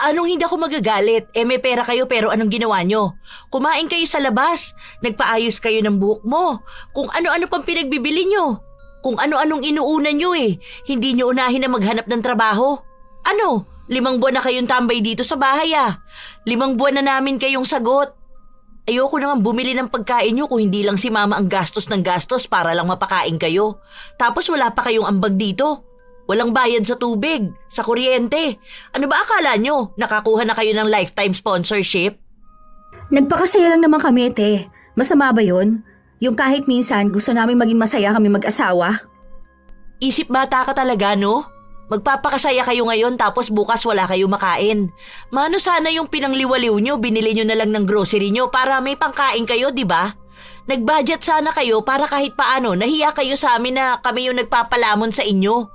Paanong hindi ako magagalit? May pera kayo pero anong ginawa nyo? Kumain kayo sa labas. Nagpaayos kayo ng buhok mo. Kung ano-ano pang pinagbibili nyo. Kung ano-anong inuunan nyo Hindi nyo unahin na maghanap ng trabaho. Ano? 5 buwan na kayong tambay dito sa bahay 5 buwan na namin kayong sagot. Ayoko naman bumili ng pagkain nyo kung hindi lang si mama ang gastos ng gastos para lang mapakain kayo. Tapos wala pa kayong ambag dito. Walang bayad sa tubig, sa kuryente. Ano ba akala nyo? Nakakuha na kayo ng lifetime sponsorship? Nagpakasaya lang naman kami, te. Masama ba yun? Yung kahit minsan gusto namin maging masaya kami mag-asawa? Isip bata ka talaga, no? Magpapakasaya kayo ngayon tapos bukas wala kayo makain. Mano sana yung pinangliwaliw nyo, binili nyo na lang ng grocery nyo para may pangkain kayo, di ba? Nag-budget sana kayo para kahit paano nahiya kayo sa amin na kami yung nagpapalamon sa inyo.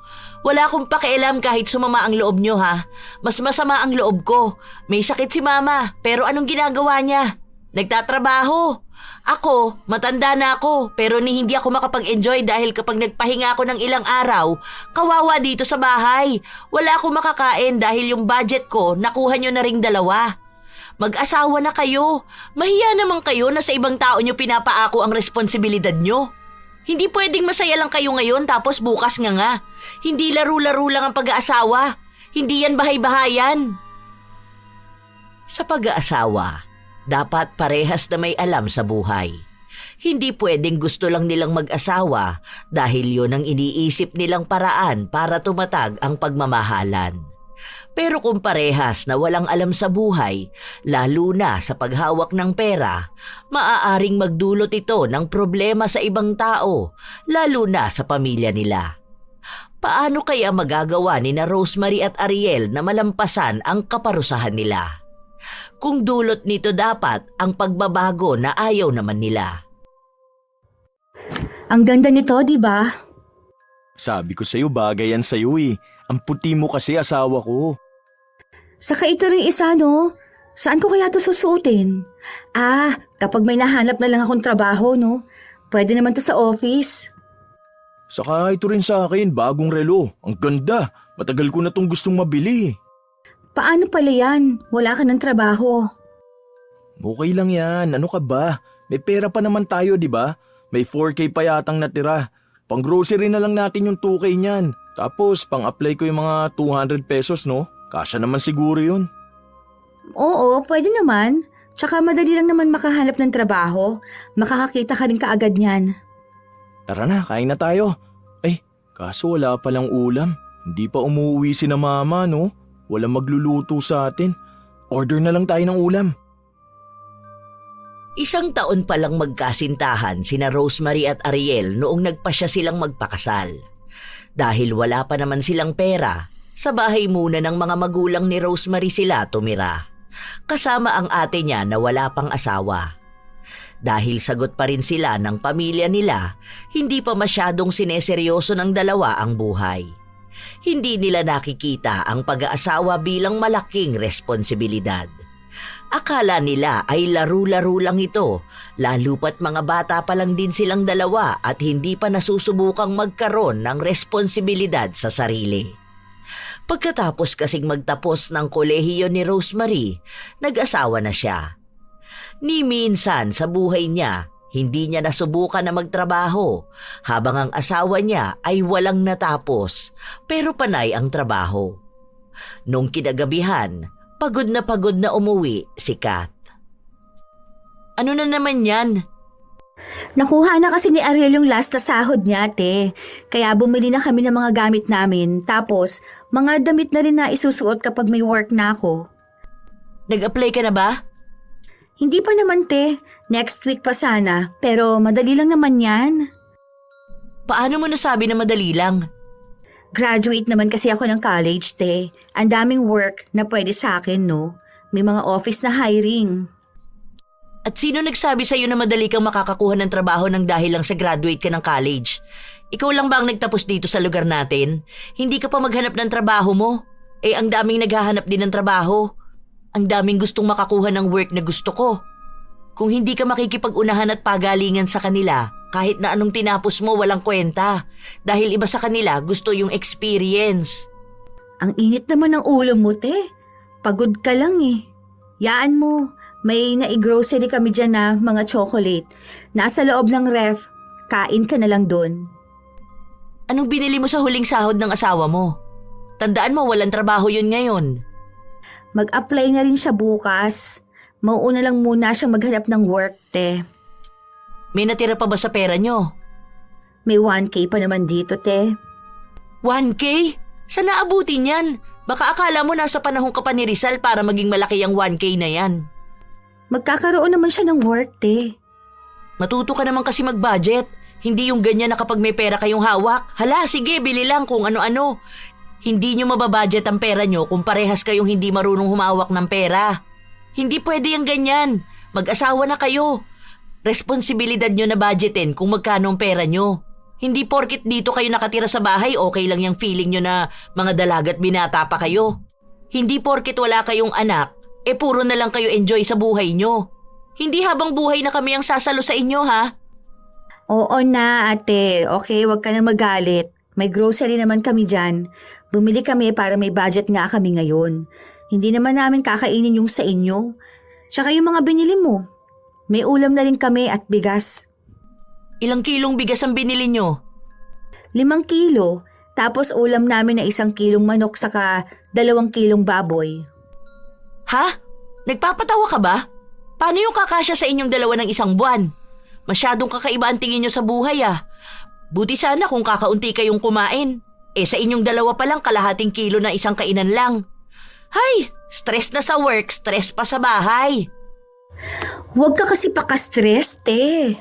Wala akong pakialam kahit sumama ang loob nyo Mas masama ang loob ko. May sakit si mama pero anong ginagawa niya? Nagtatrabaho. Ako, matanda na ako pero hindi ako makapag-enjoy dahil kapag nagpahinga ako ng ilang araw, kawawa dito sa bahay. Wala akong makakain dahil yung budget ko nakuha nyo na ring 2. Mag-asawa na kayo. Mahiya naman kayo na sa ibang tao nyo pinapaako ang responsibilidad nyo. Hindi pwedeng masaya lang kayo ngayon tapos bukas nga. Hindi laro-laro lang ang pag-aasawa. Hindi yan bahay-bahayan. Sa pag-aasawa, dapat parehas na may alam sa buhay. Hindi pwedeng gusto lang nilang mag-asawa dahil yun ang iniisip nilang paraan para tumatag ang pagmamahalan. Pero kung parehas na walang alam sa buhay, lalo na sa paghawak ng pera, maaaring magdulot ito ng problema sa ibang tao, lalo na sa pamilya nila. Paano kaya magagawa ni na Rosemary at Ariel na malampasan ang kaparusahan nila? Kung dulot nito dapat ang pagbabago na ayaw naman nila. Ang ganda nito, di ba? Sabi ko sa'yo, bagay yan sa'yo Ang puti mo kasi asawa ko. Saka ito rin isa, no? Saan ko kaya ito susuotin? Kapag may nahanap na lang akong trabaho, no? Pwede naman to sa office. Saka ito rin sa akin, bagong relo. Ang ganda. Matagal ko na tong gustong mabili. Paano pala yan? Wala ka ng trabaho. Okay lang yan. Ano ka ba? May pera pa naman tayo, di ba? May 4K pa yatang natira. Pang grocery na lang natin yung 2K niyan. Tapos pang-apply ko yung mga 200 pesos, no? Kasya naman siguro yun. Oo, pwede naman. Tsaka madali lang naman makahanap ng trabaho. Makakakita ka rin kaagad niyan. Tara na, kain na tayo. Kaso wala palang ulam. Hindi pa umuwi si na mama, no? Walang magluluto sa atin. Order na lang tayo ng ulam. 1 taon pa lang magkasintahan sina Rosemary at Ariel noong nagpasya silang magpakasal. Dahil wala pa naman silang pera, sa bahay muna ng mga magulang ni Rosemary sila tumira. Kasama ang ate niya na wala pang asawa. Dahil sagot pa rin sila ng pamilya nila, hindi pa masyadong sineseryoso ng dalawa ang buhay. Hindi nila nakikita ang pag-aasawa bilang malaking responsibilidad. Akala nila ay laro-laro lang ito, lalo pat mga bata pa lang din silang dalawa at hindi pa nasusubukang magkaroon ng responsibilidad sa sarili. Pagkatapos kasing magtapos ng kolehiyo ni Rosemary, nag-asawa na siya. Ni minsan sa buhay niya, hindi niya nasubukan na magtrabaho habang ang asawa niya ay walang natapos pero panay ang trabaho. Nung kinagabihan, pagod na umuwi si Kat. Ano na naman yan? Nakuha na kasi ni Ariel yung last na sahod niya, te. Kaya bumili na kami ng mga gamit namin. Tapos, mga damit na rin na isusuot kapag may work na ako. Nag-apply ka na ba? Hindi pa naman, te. Next week pa sana. Pero madali lang naman yan. Paano mo nasabi na madali lang? Graduate naman kasi ako ng college, te. Ang daming work na pwede sa akin, no? May mga office na hiring. At sino nagsabi sa'yo na madali kang makakakuha ng trabaho nang dahil lang sa graduate ka ng college? Ikaw lang ba ang nagtapos dito sa lugar natin? Hindi ka pa maghanap ng trabaho mo? Ang daming naghahanap din ng trabaho. Ang daming gustong makakuha ng work na gusto ko. Kung hindi ka makikipag-unahan at pagalingan sa kanila, kahit na anong tinapos mo walang kwenta. Dahil iba sa kanila gusto yung experience. Ang init naman ng ulo mo, te. Pagod ka lang eh. Yaan mo, may nai-grocery kami dyan na mga chocolate. Nasa loob ng ref, kain ka na lang doon. Anong binili mo sa huling sahod ng asawa mo? Tandaan mo, walang trabaho yun ngayon. Mag-apply na rin siya bukas. Mauuna lang muna siya maghanap ng work, te. May natira pa ba sa pera nyo? May 1K pa naman dito, te. 1K? Saan naabutin yan? Baka akala mo nasa panahon ka pa ni Rizal para maging malaki ang 1K na yan. Magkakaroon naman siya ng work, te. Matuto ka naman kasi mag-budget. Hindi yung ganyan na kapag may pera kayong hawak. Hala, sige, bili lang kung ano-ano. Hindi nyo mababudget ang pera nyo kung parehas kayong hindi marunong humawak ng pera. Hindi pwede yung ganyan. Mag-asawa na kayo. Responsibilidad nyo na budgetin kung magkano ang pera nyo. Hindi porkit dito kayo nakatira sa bahay, okay lang yung feeling nyo na mga dalagat binata pa kayo. Hindi porkit wala kayong anak, puro na lang kayo enjoy sa buhay nyo. Hindi habang buhay na kami ang sasalo sa inyo, ha? Oo na, ate. Okay, wag ka na magalit. May grocery naman kami dyan. Bumili kami para may budget nga kami ngayon. Hindi naman namin kakainin yung sa inyo. Tsaka yung mga binili mo. May ulam na rin kami at bigas. Ilang kilong bigas ang binili nyo? 5 kilo. Tapos ulam namin na 1 kilong manok saka 2 kilong baboy. Ha? Nagpapatawa ka ba? Paano yung kakasya sa inyong dalawa ng 1 buwan? Masyadong kakaiba ang tingin nyo sa buhay, ah. Buti sana kung kakaunti kayong kumain. Sa inyong dalawa pa lang kalahating kilo na 1 kainan lang. Hay! Stress na sa work, stress pa sa bahay. Huwag ka kasi paka-stress, te.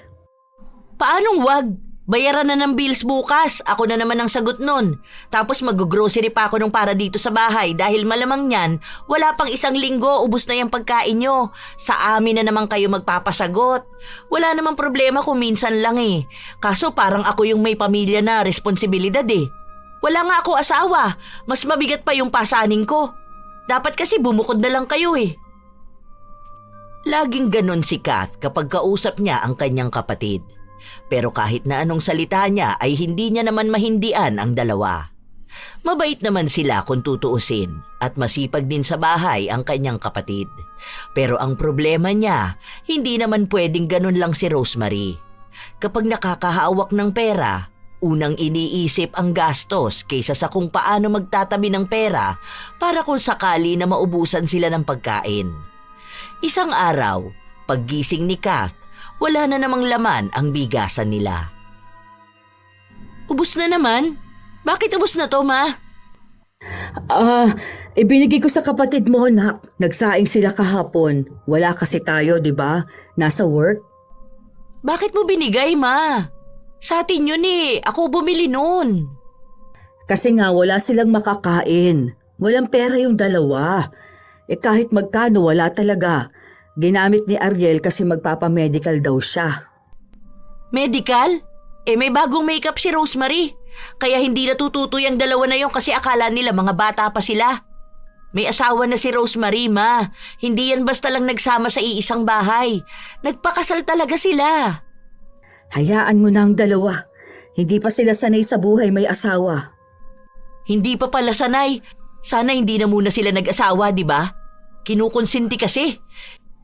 Paanong wag? Bayaran na ng bills bukas. Ako na naman ang sagot nun. Tapos mag-grocery pa ako nung para dito sa bahay dahil malamang niyan, wala pang 1 linggo, ubos na yung pagkain nyo. Sa amin na naman kayo magpapasagot. Wala namang problema kung minsan lang eh. Kaso parang ako yung may pamilya na responsibilidad eh. Wala nga ako asawa. Mas mabigat pa yung pasaning ko. Dapat kasi bumukod na lang kayo eh. Laging ganon si Kath kapag kausap niya ang kanyang kapatid. Pero kahit na anong salita niya ay hindi niya naman mahindian ang dalawa. Mabait naman sila kung tutuusin at masipag din sa bahay ang kanyang kapatid. Pero ang problema niya, hindi naman pwedeng ganun lang si Rosemary. Kapag nakakahawak ng pera, unang iniisip ang gastos kaysa sa kung paano magtatabi ng pera para kung sakali na maubusan sila ng pagkain. Isang araw, paggising ni Kath, wala na namang laman ang bigasan nila. Ubus na naman? Bakit ubus na to, ma? Ibinigay ko sa kapatid mo, nak. Nagsaing sila kahapon. Wala kasi tayo, di ba? Nasa work. Bakit mo binigay, ma? Sa atin yun eh. Ako bumili nun. Kasi nga wala silang makakain. Walang pera yung dalawa. Kahit magkano wala talaga. Ginamit ni Ariel kasi magpapamedical daw siya. Medical? May bagong makeup si Rosemary. Kaya hindi natututoy ang dalawa na yon kasi akala nila mga bata pa sila. May asawa na si Rosemary, ma. Hindi yan basta lang nagsama sa iisang bahay. Nagpakasal talaga sila. Hayaan mo na ang dalawa. Hindi pa sila sanay sa buhay may asawa. Hindi pa pala sanay. Sana hindi na muna sila nag-asawa, di ba? Kinukonsinti kasi.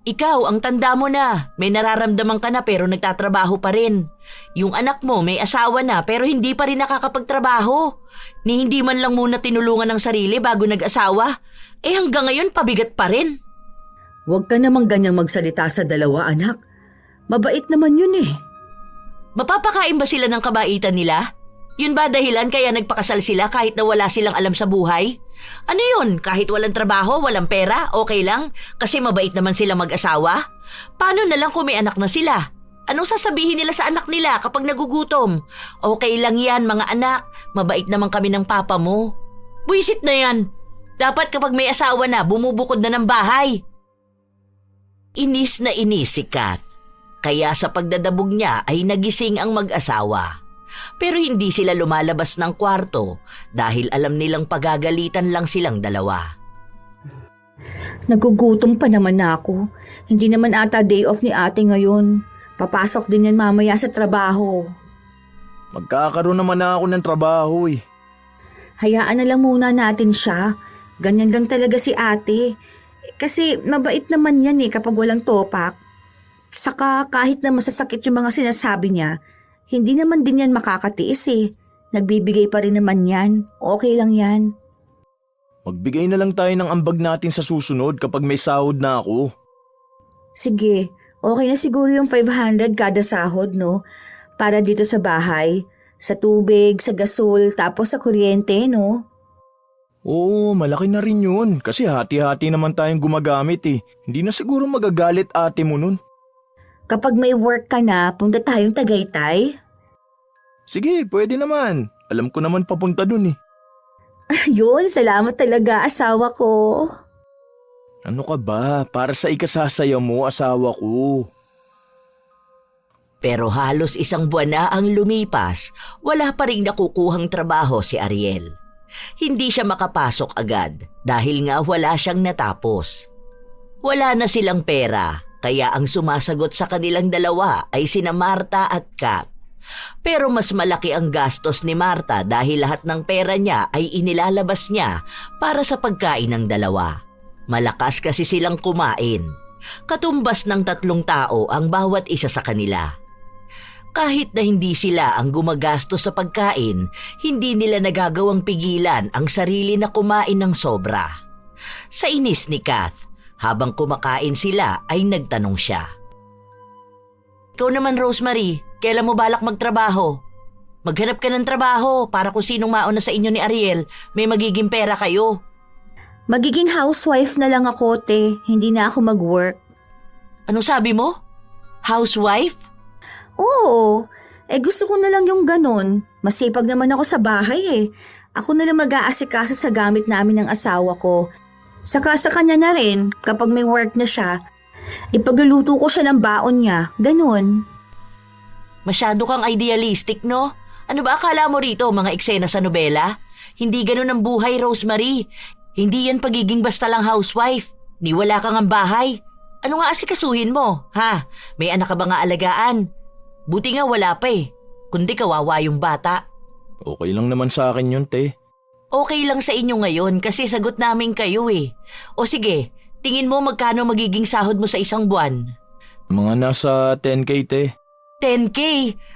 Ikaw, ang tanda mo na. May nararamdaman ka na pero nagtatrabaho pa rin. Yung anak mo may asawa na pero hindi pa rin nakakapagtrabaho. Ni hindi man lang muna tinulungan ng sarili bago nag-asawa. Hanggang ngayon pabigat pa rin. Huwag ka namang ganyang magsalita sa dalawa, anak. Mabait naman yun eh. Mapapakain ba sila ng kabaitan nila? Yun ba dahilan kaya nagpakasal sila kahit na wala silang alam sa buhay? Ano yun? Kahit walang trabaho, walang pera, okay lang? Kasi mabait naman sila mag-asawa? Paano na lang kung may anak na sila? Anong sasabihin nila sa anak nila kapag nagugutom? Okay lang yan mga anak, mabait naman kami ng papa mo. Buisit na yan. Dapat kapag may asawa na, bumubukod na ng bahay. Inis na inis si Kath. Kaya sa pagdadabog niya ay nagising ang mag-asawa. Pero hindi sila lumalabas ng kwarto dahil alam nilang pagagalitan lang silang dalawa. Nagugutom pa naman ako. Hindi naman ata day off ni ate ngayon. Papasok din yan mamaya sa trabaho. Magkakaroon naman na ako ng trabaho eh. Hayaan na lang muna natin siya. Ganyan lang talaga si ate. Kasi mabait naman yan kapag walang topak. Saka kahit na masasakit yung mga sinasabi niya, hindi naman din yan makakatiis Nagbibigay pa rin naman yan. Okay lang yan. Magbigay na lang tayo ng ambag natin sa susunod kapag may sahod na ako. Sige, okay na siguro yung 500 kada sahod, no? Para dito sa bahay, sa tubig, sa gasol, tapos sa kuryente, no? Oo, malaki na rin yun kasi hati-hati naman tayong gumagamit Hindi na siguro magagalit ate mo nun. Kapag may work ka na, punta tayong Tagaytay. Sige, pwede naman. Alam ko naman papunta dun Yun, salamat talaga asawa ko. Ano ka ba? Para sa ikasasaya mo, asawa ko. Pero halos isang buwan na ang lumipas, wala pa rin nakukuhang trabaho si Ariel. Hindi siya makapasok agad dahil nga wala siyang natapos. Wala na silang pera, kaya ang sumasagot sa kanilang dalawa ay sina Marta at Kat. Pero mas malaki ang gastos ni Marta dahil lahat ng pera niya ay inilalabas niya para sa pagkain ng dalawa. Malakas kasi silang kumain. Katumbas ng 3 tao ang bawat isa sa kanila. Kahit na hindi sila ang gumagastos sa pagkain, hindi nila nagagawang pigilan ang sarili na kumain ng sobra. Sa inis ni Kath, habang kumakain sila ay nagtanong siya. Ikaw naman, Rosemary, kailan mo balak magtrabaho? Maghanap ka ng trabaho para kung sinong mauna sa inyo ni Ariel, may magiging pera kayo. Magiging housewife na lang ako, te. Hindi na ako mag-work. Anong sabi mo? Housewife? Oo, gusto ko na lang yung ganun. Masipag naman ako sa bahay Ako na lang mag-aasikaso sa gamit namin ng asawa ko. Saka sa kanya na rin, kapag may work na siya, ipagluluto ko siya ng baon niya. Ganun. Masyado kang idealistic, no? Ano ba akala mo rito, mga eksena sa nobela? Hindi ganun ang buhay, Rosemary. Hindi yan pagiging basta lang housewife. Ni wala kang ang bahay. Ano nga asikasuhin mo, ha? May anak ka ba nga alagaan? Buti nga wala pa kundi kawawa yung bata. Okay lang naman sa akin yun, te. Okay lang sa inyo ngayon kasi sagot namin kayo O sige, tingin mo magkano magiging sahod mo sa isang buwan? Mga nasa 10K, te. 10K?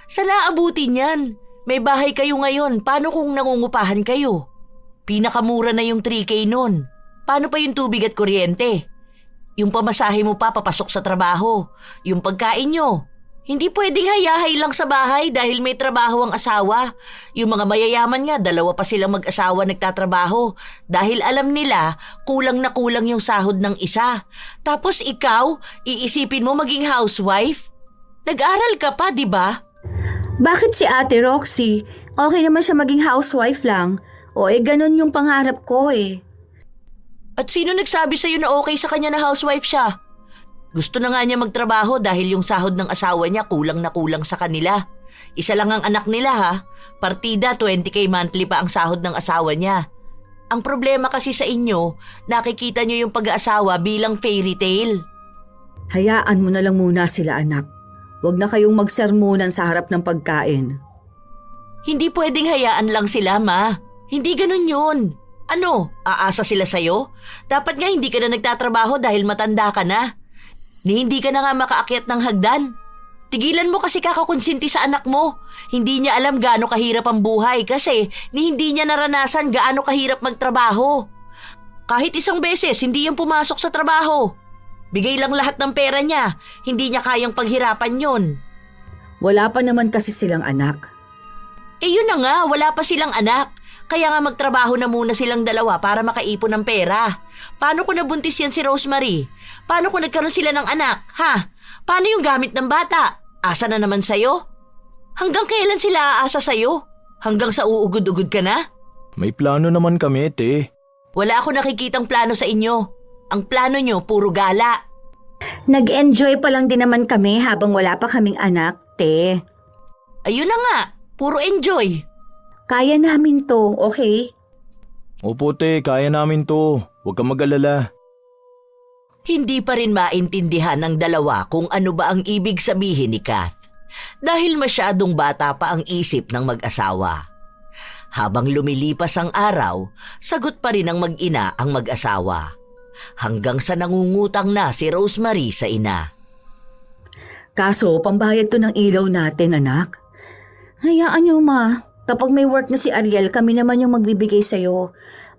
Saan aabutin yan? May bahay kayo ngayon, paano kung nangungupahan kayo? Pinakamura na yung 3K nun. Paano pa yung tubig at kuryente? Yung pamasahe mo pa papasok sa trabaho. Yung pagkain nyo. Hindi pwedeng hayahay lang sa bahay dahil may trabaho ang asawa. Yung mga mayayaman nga, 2 pa silang mag-asawa nagtatrabaho dahil alam nila kulang na kulang yung sahod ng isa. Tapos ikaw, iisipin mo maging housewife? Nag-aral ka pa, di ba? Bakit si Ate Roxy? Okay naman siya maging housewife lang. O ganun yung pangarap ko At sino nagsabi sa'yo na okay sa kanya na housewife siya? Gusto na nga niya magtrabaho dahil yung sahod ng asawa niya kulang na kulang sa kanila. Isa lang ang anak nila ha. Partida 20K monthly pa ang sahod ng asawa niya. Ang problema kasi sa inyo, nakikita niyo yung pag-aasawa bilang fairy tale. Hayaan mo na lang muna sila, anak. Huwag na kayong magsermonan sa harap ng pagkain. Hindi pwedeng hayaan lang sila, ma. Hindi ganun yun. Ano, aasa sila sa'yo? Dapat nga hindi ka na nagtatrabaho dahil matanda ka na. Ni hindi ka na nga makaakyat ng hagdan. Tigilan mo kasi kakakonsinti sa anak mo. Hindi niya alam gaano kahirap ang buhay kasi ni hindi niya naranasan gaano kahirap magtrabaho. Kahit isang beses hindi yan pumasok sa trabaho. Bigay lang lahat ng pera niya. Hindi niya kayang paghirapan yon. Wala pa naman kasi silang anak. Yun na nga, wala pa silang anak. Kaya nga magtrabaho na muna silang dalawa para makaipon ng pera. Paano kung nabuntis yan si Rosemary? Paano kung nagkaroon sila ng anak? Ha? Paano yung gamit ng bata? Asa na naman sa'yo? Hanggang kailan sila aasa sa'yo? Hanggang sa uugod-ugod ka na? May plano naman kami, te. Wala ako nakikitang plano sa inyo. Ang plano nyo, puro gala. Nag-enjoy pa lang din naman kami habang wala pa kaming anak, te. Ayun na nga, puro enjoy. Kaya namin to, okay? Opo, te, kaya namin to. Huwag kang mag-alala. Hindi pa rin maintindihan ng dalawa kung ano ba ang ibig sabihin ni Kath. Dahil masyadong bata pa ang isip ng mag-asawa. Habang lumilipas ang araw, sagot pa rin ng mag-ina ang mag-asawa. hanggang sa nangungutang na si Rosemary sa ina. Kaso, pambayad to ng ilaw natin, anak. Hayaan niyo, ma. Kapag may work na si Ariel, kami naman yung magbibigay sa'yo.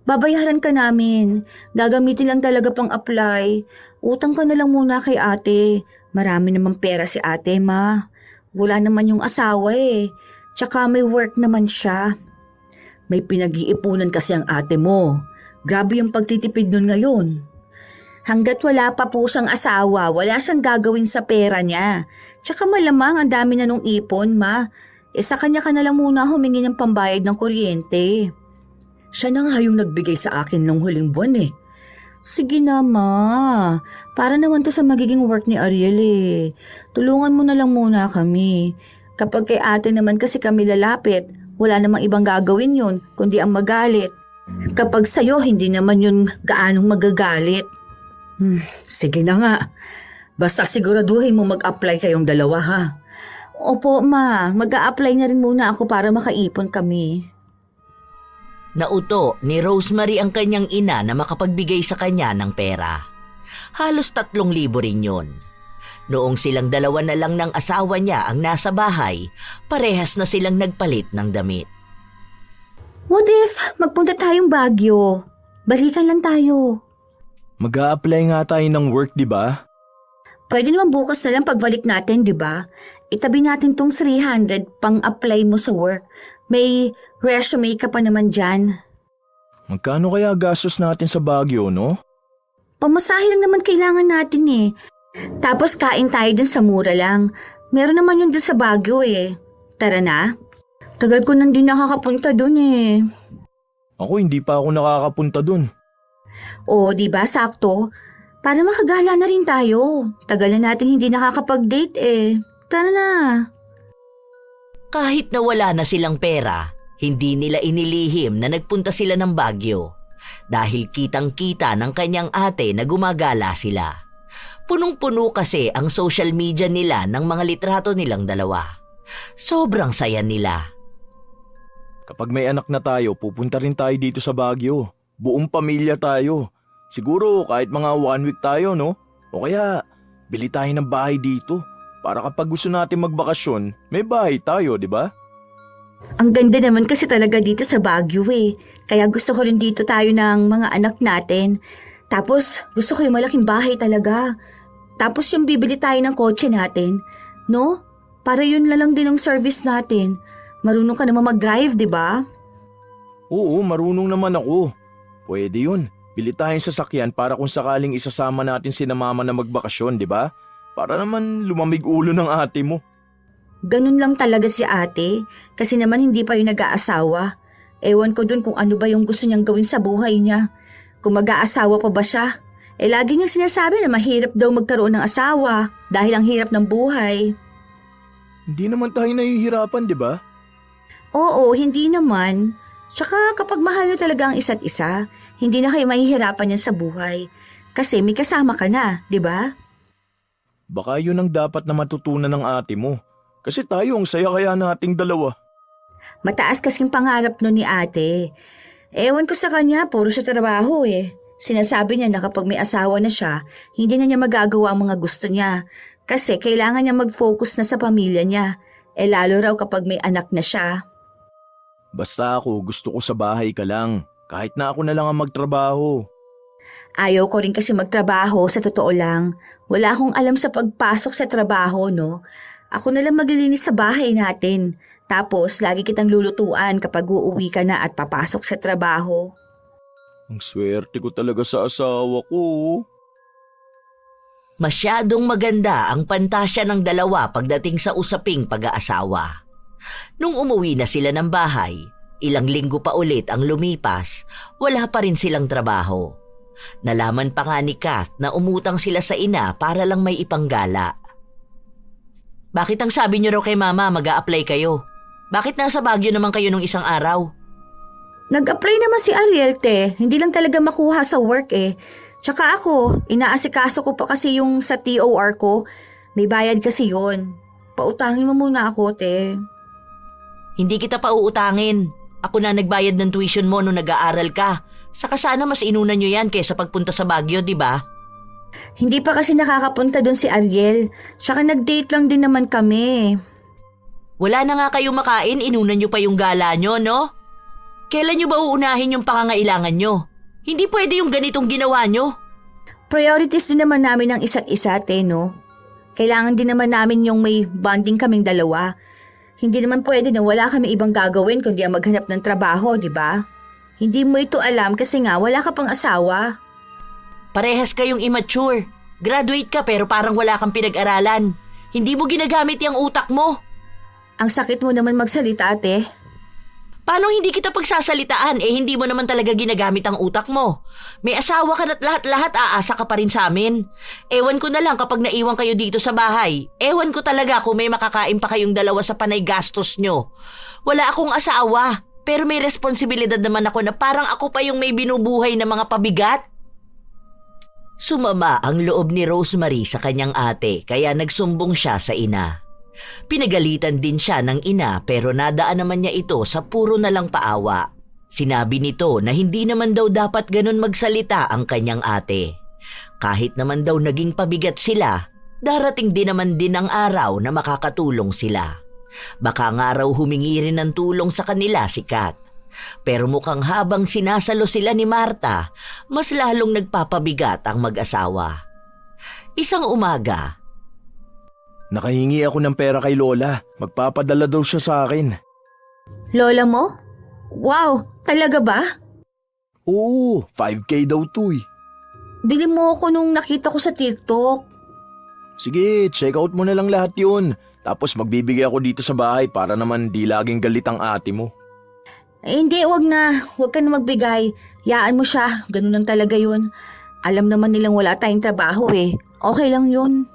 Babayaran ka namin. Gagamitin lang talaga pang apply. Utang ka na lang muna kay ate. Marami namang pera si ate, ma. Wala naman yung asawa eh. Tsaka may work naman siya. May pinag-iipunan kasi ang ate mo. Grabe yung pagtitipid nun ngayon. Hanggat wala pa po siyang asawa, wala siyang gagawin sa pera niya. Tsaka malamang ang dami na nung ipon, ma. Sa kanya ka na lang muna humingi ng pambayad ng kuryente. Siya na nga yung nagbigay sa akin ng huling buwan eh. Sige na, ma. Para naman to sa magiging work ni Ariel eh. Tulungan mo na lang muna kami. Kapag kay ate naman kasi kami lalapit, wala namang ibang gagawin yun, kundi ang magalit. Kapag sa'yo, hindi naman yun gaanong magagalit. Sige na nga. Basta siguraduhin mo mag-apply kayong dalawa ha. Opo ma, mag-a-apply na rin muna ako para makaipon kami. Nauto ni Rosemary ang kanyang ina na makapagbigay sa kanya ng pera. Halos 3,000 rin yun. Noong silang dalawa na lang ng asawa niya ang nasa bahay, parehas na silang nagpalit ng damit. What if magpunta tayong Baguio? Balikan lang tayo. Mag-a-apply nga tayo ng work, di ba? Pwede naman bukas na lang pagbalik natin, di ba? Itabi natin tong 300 pang-apply mo sa work. May resume ka pa naman dyan. Magkano kaya gastos natin sa Baguio, no? Pamasahe lang naman kailangan natin eh. Tapos kain tayo dun sa mura lang. Meron naman yun dun sa Baguio eh. Tara na. Tagal ko nang di nakakapunta dun eh. Ako hindi pa ako nakakapunta dun. O, di ba sakto? Para makagala na rin tayo. Tagal na natin hindi nakakapag-date eh. Tara na. Kahit na wala na silang pera, hindi nila inilihim na nagpunta sila ng Baguio dahil kitang-kita ng kanyang ate na gumagala sila. Punong-puno kasi ang social media nila ng mga litrato nilang dalawa. Sobrang saya nila. Kapag may anak na tayo, pupunta rin tayo dito sa Baguio. Buong pamilya tayo. Siguro kahit mga 1 week tayo, no? O kaya, bili tayo ng bahay dito. Para kapag gusto natin magbakasyon, may bahay tayo, di ba? Ang ganda naman kasi talaga dito sa Baguio eh. Kaya gusto ko rin dito tayo ng mga anak natin. Tapos gusto ko yung malaking bahay talaga. Tapos yung bibili tayo ng kotse natin. No? Para yun lang din ang service natin. Marunong ka naman mag-drive, di ba? Oo, marunong naman ako. Pwede yun. Bili tayong sasakyan para kung sakaling isasama natin sina mama na magbakasyon, di ba? Para naman lumamig ulo ng ate mo. Ganun lang talaga si ate. Kasi naman hindi pa yung nag-aasawa. Ewan ko dun kung ano ba yung gusto niyang gawin sa buhay niya. Kung mag-aasawa pa ba siya. Lagi niyang sinasabi na mahirap daw magkaroon ng asawa dahil ang hirap ng buhay. Hindi naman tayo nahihirapan, di ba? Oo, hindi naman. Tsaka kapag mahal niyo talaga ang isa't isa, hindi na kayo mahihirapan yan sa buhay. Kasi may kasama ka na, di ba? Baka yun ang dapat na matutunan ng ate mo. Kasi tayo ang saya kaya nating dalawa. Mataas kasing pangarap no ni ate. Ewan ko sa kanya, puro sa trabaho eh. Sinasabi niya na kapag may asawa na siya, hindi na niya magagawa ang mga gusto niya. Kasi kailangan niya mag-focus na sa pamilya niya. Lalo raw kapag may anak na siya. Basta ako gusto ko sa bahay ka lang. Kahit na ako na lang ang magtrabaho. Ayaw ko rin kasi magtrabaho, sa totoo lang. Wala akong alam sa pagpasok sa trabaho, no? Ako na lang maglilinis sa bahay natin. Tapos, lagi kitang lulutuan kapag uuwi ka na at papasok sa trabaho. Ang swerte ko talaga sa asawa ko. Masyadong maganda ang pantasya ng dalawa pagdating sa usaping pag-aasawa. Nung umuwi na sila ng bahay, ilang linggo pa ulit ang lumipas, wala pa rin silang trabaho. Nalaman pa nga ni Kath na umutang sila sa ina para lang may ipanggala. Bakit ang sabi niyo raw kay mama mag-a-apply kayo? Bakit nasa Baguio naman kayo nung isang araw? Nag-apply naman si Ariel, te. Hindi lang talaga makuha sa work eh. Tsaka ako, inaasikaso ko pa kasi yung sa TOR ko. May bayad kasi yon. Pautangin mo muna ako, te. Hindi kita pa uutangin. Ako na nagbayad ng tuition mo nung nag-aaral ka. Saka sana mas inuna nyo yan kaysa pagpunta sa Baguio, di ba? Hindi pa kasi nakakapunta doon si Ariel. Tsaka nag-date lang din naman kami. Wala na nga kayo makain, inuna nyo pa yung gala nyo, no? Kailan nyo ba uunahin yung pangangailangan nyo? Hindi pwede yung ganitong ginawa nyo. Priorities din naman namin ng isa't isa, no? Kailangan din naman namin yung may bonding kaming dalawa. Hindi naman pwede na wala kami ibang gagawin kundi ang maghanap ng trabaho, di ba? Hindi mo ito alam kasi nga wala ka pang asawa. Parehas kayong immature. Graduate ka pero parang wala kang pinag-aralan. Hindi mo ginagamit yung utak mo. Ang sakit mo naman magsalita, ate. Paano hindi kita pagsasalitaan hindi mo naman talaga ginagamit ang utak mo? May asawa ka na't lahat-lahat aasa ka pa rin sa amin. Ewan ko na lang kapag naiwan kayo dito sa bahay. Ewan ko talaga kung may makakain pa kayong dalawa sa panay gastos nyo. Wala akong asawa, pero may responsibilidad naman ako na parang ako pa yung may binubuhay na mga pabigat. Sumama ang loob ni Rosemary sa kanyang ate kaya nagsumbong siya sa ina. Pinagalitan din siya ng ina pero nadaan naman niya ito sa puro na lang paawa. Sinabi nito na hindi naman daw dapat ganun magsalita ang kanyang ate. Kahit naman daw naging pabigat sila, darating din naman din ang araw na makakatulong sila. Baka nga raw humingi rin ng tulong sa kanila si Kat. Pero mukhang habang sinasalo sila ni Marta, mas lalong nagpapabigat ang mag-asawa. Isang umaga, Nakahingi ako ng pera kay Lola. Magpapadala daw siya sa akin. Lola mo? Wow, talaga ba? Oo, 5K daw to eh. Bili mo ako nung nakita ko sa TikTok. Sige, check out mo na lang lahat yun. Tapos magbibigay ako dito sa bahay para naman di laging galit ang ate mo. Hindi, wag na. Wag ka na magbigay. Yaan mo siya. Ganun lang talaga yun. Alam naman nilang wala tayong trabaho Okay lang yun.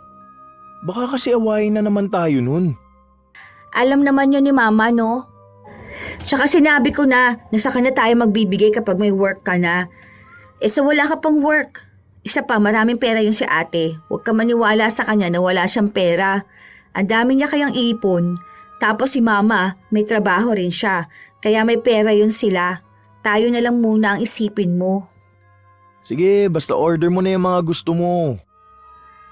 Baka kasi awayin na naman tayo nun. Alam naman yun ni Mama, no? Tsaka sinabi ko na saka na tayo magbibigay kapag may work ka na. So wala ka pang work. Isa pa, maraming pera yun si ate. Huwag ka maniwala sa kanya na wala siyang pera. Ang dami niya kayang ipon. Tapos si Mama, may trabaho rin siya. Kaya may pera yun sila. Tayo na lang muna ang isipin mo. Sige, basta order mo na yung mga gusto mo.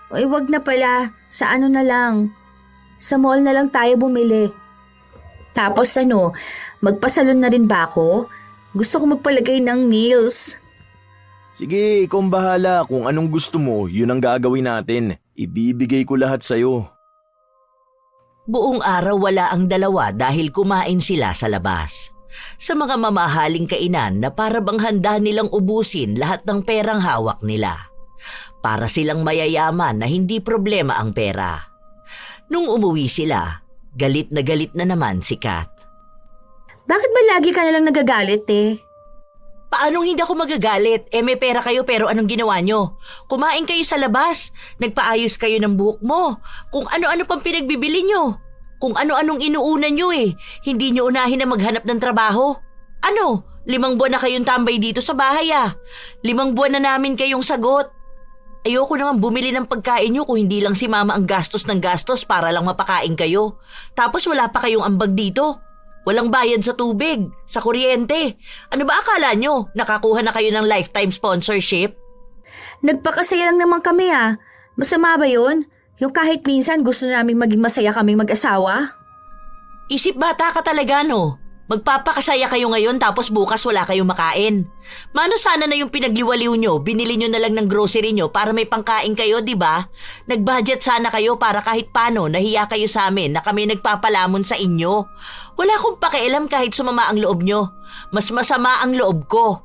Wag na pala. Sa ano na lang. Sa mall na lang tayo bumili. Tapos magpasalon na rin ba ako? Gusto ko magpalagay ng nails. Sige, ikaw ang bahala. Kung anong gusto mo, yun ang gagawin natin. Ibibigay ko lahat sa'yo. buong araw wala ang dalawa dahil kumain sila sa labas. Sa mga mamahaling kainan na para bang handa nilang ubusin lahat ng perang hawak nila. Para silang mayayaman na hindi problema ang pera. Nung umuwi sila, galit na naman si Kat. Bakit ba lagi ka nalang nagagalit Paanong hindi ako magagalit? May pera kayo pero anong ginawa nyo? Kumain kayo sa labas, nagpaayos kayo ng buhok mo, kung ano-ano pang pinagbibili nyo. Kung ano-anong inuunan nyo hindi nyo unahin na maghanap ng trabaho. 5 buwan na kayong tambay dito sa bahay 5 buwan na namin kayong sagot. Ayoko naman bumili ng pagkain nyo kung hindi lang si Mama ang gastos ng gastos para lang mapakain kayo. Tapos wala pa kayong ambag dito. Walang bayad sa tubig, sa kuryente. Ano ba akala nyo? Nakakuha na kayo ng lifetime sponsorship? Nagpakasaya lang naman kami Masama ba yun? Yung kahit minsan gusto namin maging masaya kaming mag-asawa? Isip bata ka talaga no? Magpapakasaya kayo ngayon tapos bukas wala kayong makain. Mano sana na yung pinagliwaliw nyo, binili nyo na lang ng grocery nyo para may pangkain kayo, di ba? Nag-budget sana kayo para kahit paano nahiya kayo sa amin na kami nagpapalamon sa inyo. Wala akong pakialam kahit sumama ang loob nyo. Mas masama ang loob ko.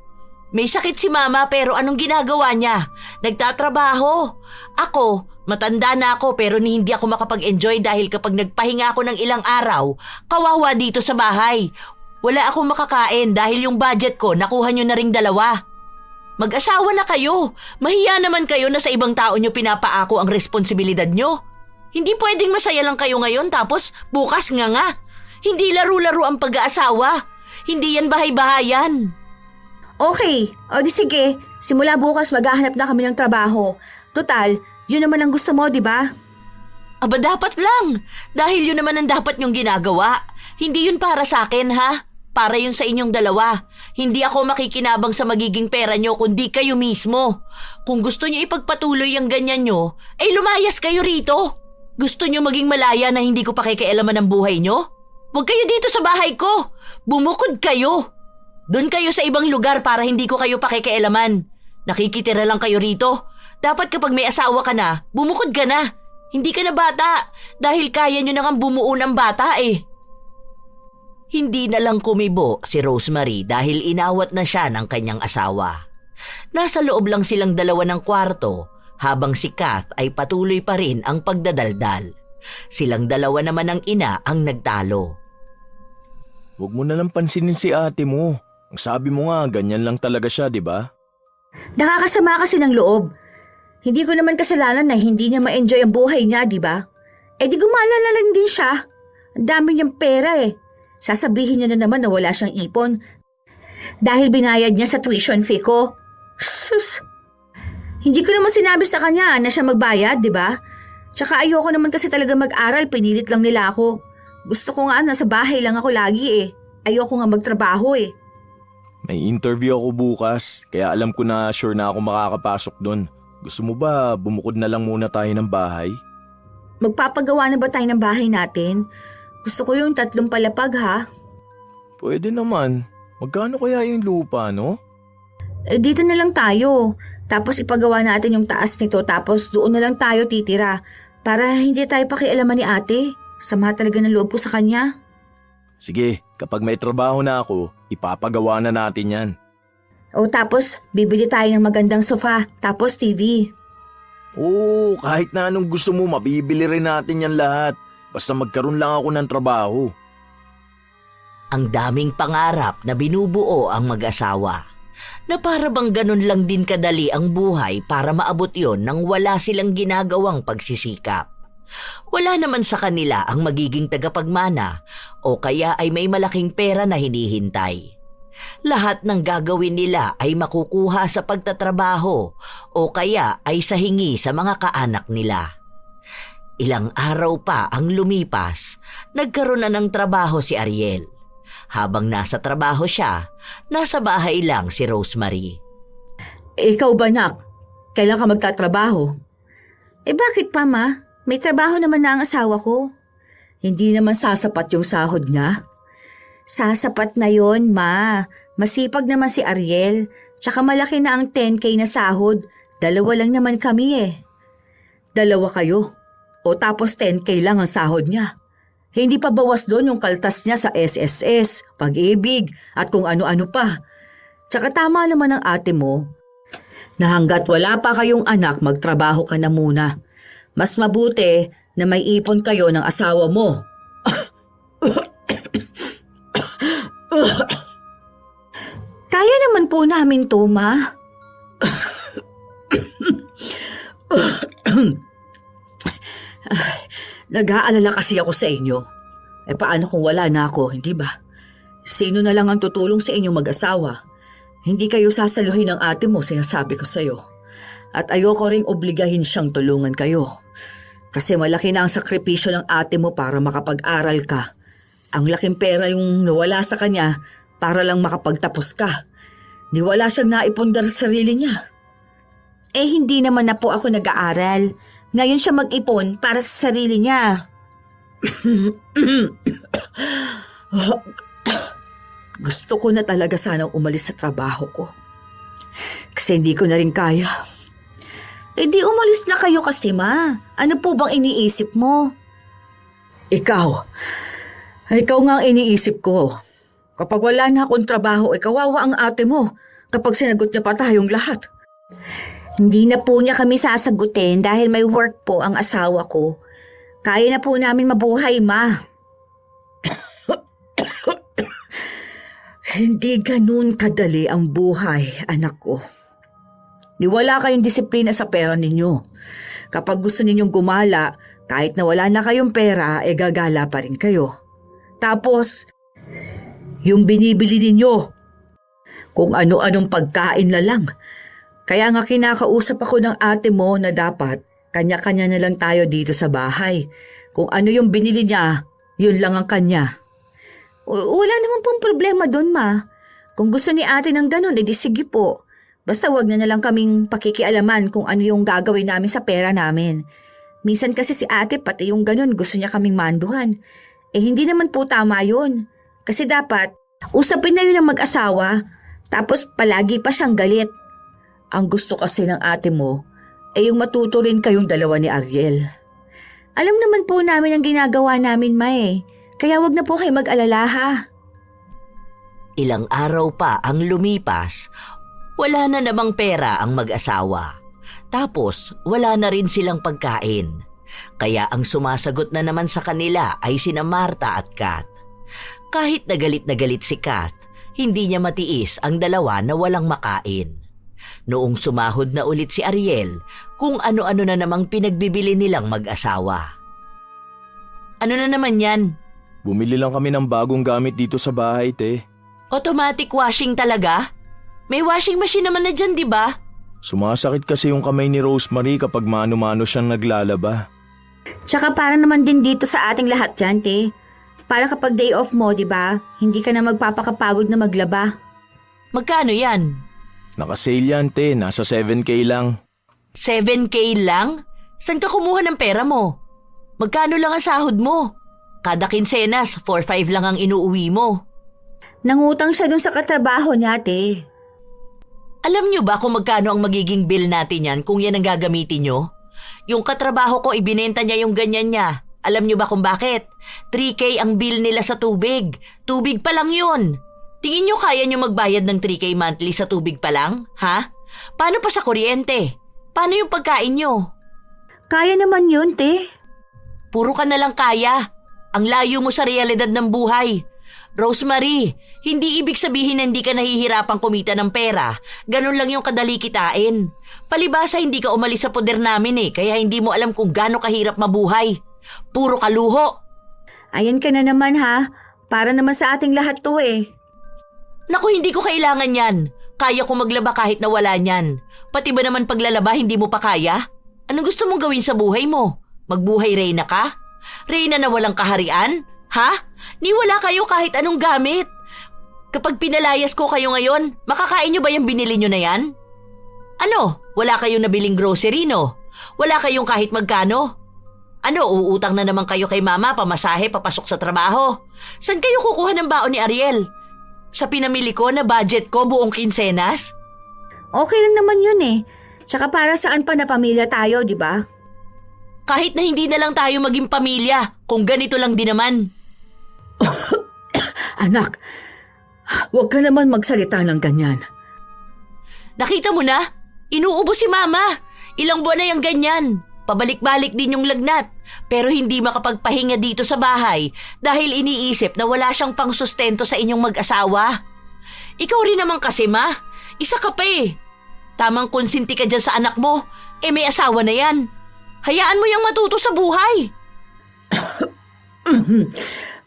May sakit si Mama pero anong ginagawa niya? Nagtatrabaho. Ako, matanda na ako pero hindi ako makapag-enjoy dahil kapag nagpahinga ako ng ilang araw, kawawa dito sa bahay. Wala akong makakain dahil yung budget ko nakuha nyo na ring 2. Mag-asawa na kayo. Mahiya naman kayo na sa ibang tao nyo pinapaako ang responsibilidad nyo. Hindi pwedeng masaya lang kayo ngayon tapos bukas nga. Hindi laro-laro ang pag-aasawa. Hindi yan bahay-bahayan. Okay, o di sige. Simula bukas maghahanap na kami ng trabaho. Total, yun naman ang gusto mo, di ba? Aba dapat lang. Dahil yun naman ang dapat nyong ginagawa. Hindi yun para sa akin ha. Para yun sa inyong dalawa. Hindi ako makikinabang sa magiging pera nyo kundi kayo mismo. Kung gusto nyo ipagpatuloy ang ganyan nyo, ay lumayas kayo rito. Gusto nyo maging malaya na hindi ko pakikialaman ang buhay nyo? Huwag kayo dito sa bahay ko. Bumukod kayo. Doon kayo sa ibang lugar para hindi ko kayo pakikialaman. Nakikitira lang kayo rito. Dapat kapag may asawa ka na, bumukod ka na. Hindi ka na bata dahil kaya nyo nang bumuo ng bata eh. Hindi na lang kumibo si Rosemary dahil inawat na siya ng kanyang asawa. Nasa loob lang silang dalawa ng kwarto habang si Kath ay patuloy pa rin ang pagdadaldal. Silang dalawa naman ng ina ang nagtalo. Huwag mo na lang pansinin si ate mo. Ang sabi mo nga, ganyan lang talaga siya, di ba? Nakakasama kasi ng loob. Hindi ko naman kasalanan na hindi niya ma-enjoy ang buhay niya, di ba? Eh di gumala na lang din siya. Ang dami niyang pera eh. Sasabihin niya na naman na wala siyang ipon dahil binayad niya sa tuition fee ko. Sus! Hindi ko naman sinabi sa kanya na siya magbayad, di ba? Tsaka ayoko naman kasi talaga mag-aral, pinilit lang nila ako. Gusto ko nga nasa bahay lang ako lagi eh. Ayoko nga magtrabaho eh. May interview ako bukas, kaya alam ko na sure na ako makakapasok doon. Gusto mo ba bumukod na lang muna tayo ng bahay? Magpapagawa na ba tayo ng bahay natin? Gusto ko yung 3 palapag ha. Pwede naman. Magkano kaya yung lupa, no? Eh, dito na lang tayo. Tapos ipagawa natin yung taas nito tapos doon na lang tayo titira. Para hindi tayo pakialaman ni ate. Sama talaga ng loob ko sa kanya. Sige, kapag may trabaho na ako, ipapagawa na natin yan. O tapos bibili tayo ng magandang sofa tapos TV. Oo, kahit na anong gusto mo, mabibili rin natin yan lahat. Basta magkaroon lang ako ng trabaho. Ang daming pangarap na binubuo ang mag-asawa. Na para bang ganun lang din kadali ang buhay para maabot yon nang wala silang ginagawang pagsisikap. Wala naman sa kanila ang magiging tagapagmana o kaya ay may malaking pera na hinihintay. Lahat ng gagawin nila ay makukuha sa pagtatrabaho o kaya ay sa hingi sa mga kaanak nila. Ilang araw pa ang lumipas, nagkaroon na ng trabaho si Ariel. Habang nasa trabaho siya, nasa bahay lang si Rosemary. Ikaw ba nak? Kailan ka magtatrabaho? Eh bakit pa ma? May trabaho naman na ang asawa ko. Hindi naman sasapat yung sahod niya. Sasapat na yon ma. Masipag naman si Ariel. Tsaka malaki na ang 10K na sahod. 2 lang naman kami eh. 2 kayo. O tapos 10K lang ang sahod niya. Hindi pa bawas doon yung kaltas niya sa SSS, pag-ibig, at kung ano-ano pa. Tsaka tama naman ang ate mo. Na hanggat wala pa kayong anak, magtrabaho ka na muna. Mas mabuti na may ipon kayo ng asawa mo. Kaya naman po namin to, ma. Nag-aalala kasi ako sa inyo. Eh paano kung wala na ako, hindi ba? Sino na lang ang tutulong sa inyong mag-asawa? Hindi kayo sasaluhin ng ate mo, sinasabi ko sa'yo. At ayoko ring obligahin siyang tulungan kayo. Kasi malaki na ang sakripisyo ng ate mo para makapag-aral ka. Ang laking pera yung nawala sa kanya para lang makapagtapos ka. Di wala siyang naipundar sa sarili niya. Eh hindi naman na po ako nag-aaral. Ngayon siya mag-ipon para sa sarili niya. Gusto ko na talaga sanang umalis sa trabaho ko. Kasi hindi ko na rin kaya. Eh di umalis na kayo kasi ma. Ano po bang iniisip mo? Ikaw nga ang iniisip ko. Kapag wala na akong trabaho, kawawa ang ate mo kapag sinagot niya pa tayong lahat. Hindi na po niya kami sasagutin dahil may work po ang asawa ko. Kaya na po namin mabuhay, ma. Hindi ganun kadali ang buhay, anak ko. Wala kayong disiplina sa pera ninyo. Kapag gusto ninyong gumala, kahit na wala na kayong pera, gagala pa rin kayo. Tapos, yung binibili ninyo, kung ano-anong pagkain na lang. Kaya nga kinakausap ako ng ate mo na dapat kanya-kanya na lang tayo dito sa bahay. Kung ano yung binili niya, yun lang ang kanya. Wala naman pong problema doon, ma. Kung gusto ni ate ng ganun, edi sige po. Basta wag na lang kaming pakikialaman kung ano yung gagawin namin sa pera namin. Minsan kasi si ate pati yung ganun gusto niya kaming manduhan. Hindi naman po tama yun. Kasi dapat, usapin na yun ng mag-asawa, tapos palagi pa siyang galit. Ang gusto kasi ng ate mo, yung matuto rin kayong dalawa ni Ariel. Alam naman po namin ang ginagawa namin, ma eh. Kaya wag na po kayo mag-alala ha. Ilang araw pa ang lumipas, wala na namang pera ang mag-asawa. Tapos wala na rin silang pagkain. Kaya ang sumasagot na naman sa kanila ay sina Marta at Kat. Kahit na galit si Kat, hindi niya matiis ang dalawa na walang makain. Noong sumahod na ulit si Ariel, kung ano-ano na namang pinagbibili nilang mag-asawa. Ano na naman yan? Bumili lang kami ng bagong gamit dito sa bahay, te. Automatic washing talaga? May washing machine naman na dyan, di ba? Sumasakit kasi yung kamay ni Rosemary kapag mano-mano siyang naglalaba. Tsaka para naman din dito sa ating lahat yan, te. Para kapag day off mo, di ba? Hindi ka na magpapakapagod na maglaba. Magkano yan? Naka-sale yan, te. Nasa 7K lang. 7K lang? Saan ka kumuha ng pera mo? Magkano lang ang sahod mo? Kada kinsenas, 4-5 lang ang inuuwi mo. Nangutang siya dun sa katrabaho niya, te. Alam niyo ba kung magkano ang magiging bill natin yan kung yan ang gagamitin niyo? Yung katrabaho ko, ibinenta niya yung ganyan niya. Alam niyo ba kung bakit? 3K ang bill nila sa tubig. Tubig pa lang yun. Tingin niyo kaya niyo magbayad ng 3K monthly sa tubig pa lang? Ha? Paano pa sa kuryente? Paano yung pagkain niyo? Kaya naman yun, te. Puro ka na lang kaya. Ang layo mo sa realidad ng buhay. Rosemary, hindi ibig sabihin na hindi ka nahihirapang kumita ng pera. Ganun lang yung kadali kitain. Palibasa hindi ka umalis sa poder namin kaya hindi mo alam kung gaano kahirap mabuhay. Puro kaluho. Ayan ka na naman ha. Para naman sa ating lahat to eh. Naku, hindi ko kailangan yan. Kaya ko maglaba kahit na wala niyan. Pati ba naman paglalaba hindi mo pa kaya? Anong gusto mong gawin sa buhay mo? Magbuhay Reyna ka? Reyna na walang kaharian? Ha? Niwala kayo kahit anong gamit. Kapag pinalayas ko kayo ngayon, makakain nyo ba yung binili nyo na yan? Ano? Wala kayong nabiling grocery, no? Wala kayong kahit magkano? Ano, uutang na naman kayo kay mama, pamasahe, papasok sa trabaho? Saan kayo kukuha ng baon ni Ariel? Sa pinamili ko na budget ko buong kinsenas? Okay lang naman yun eh. Tsaka para saan pa na pamilya tayo, di ba? Kahit na hindi na lang tayo maging pamilya, kung ganito lang din naman. Anak, huwag ka naman magsalita ng ganyan. Nakita mo na? Inuubo si mama. Ilang buwan na yung ganyan. Pabalik-balik din yung lagnat. Pero hindi makapagpahinga dito sa bahay dahil iniisip na wala siyang pangsustento sa inyong mag-asawa. Ikaw rin naman kasi, ma. Isa ka pa eh. Tamang konsinti ka dyan sa anak mo. May asawa na yan. Hayaan mo yung matuto sa buhay.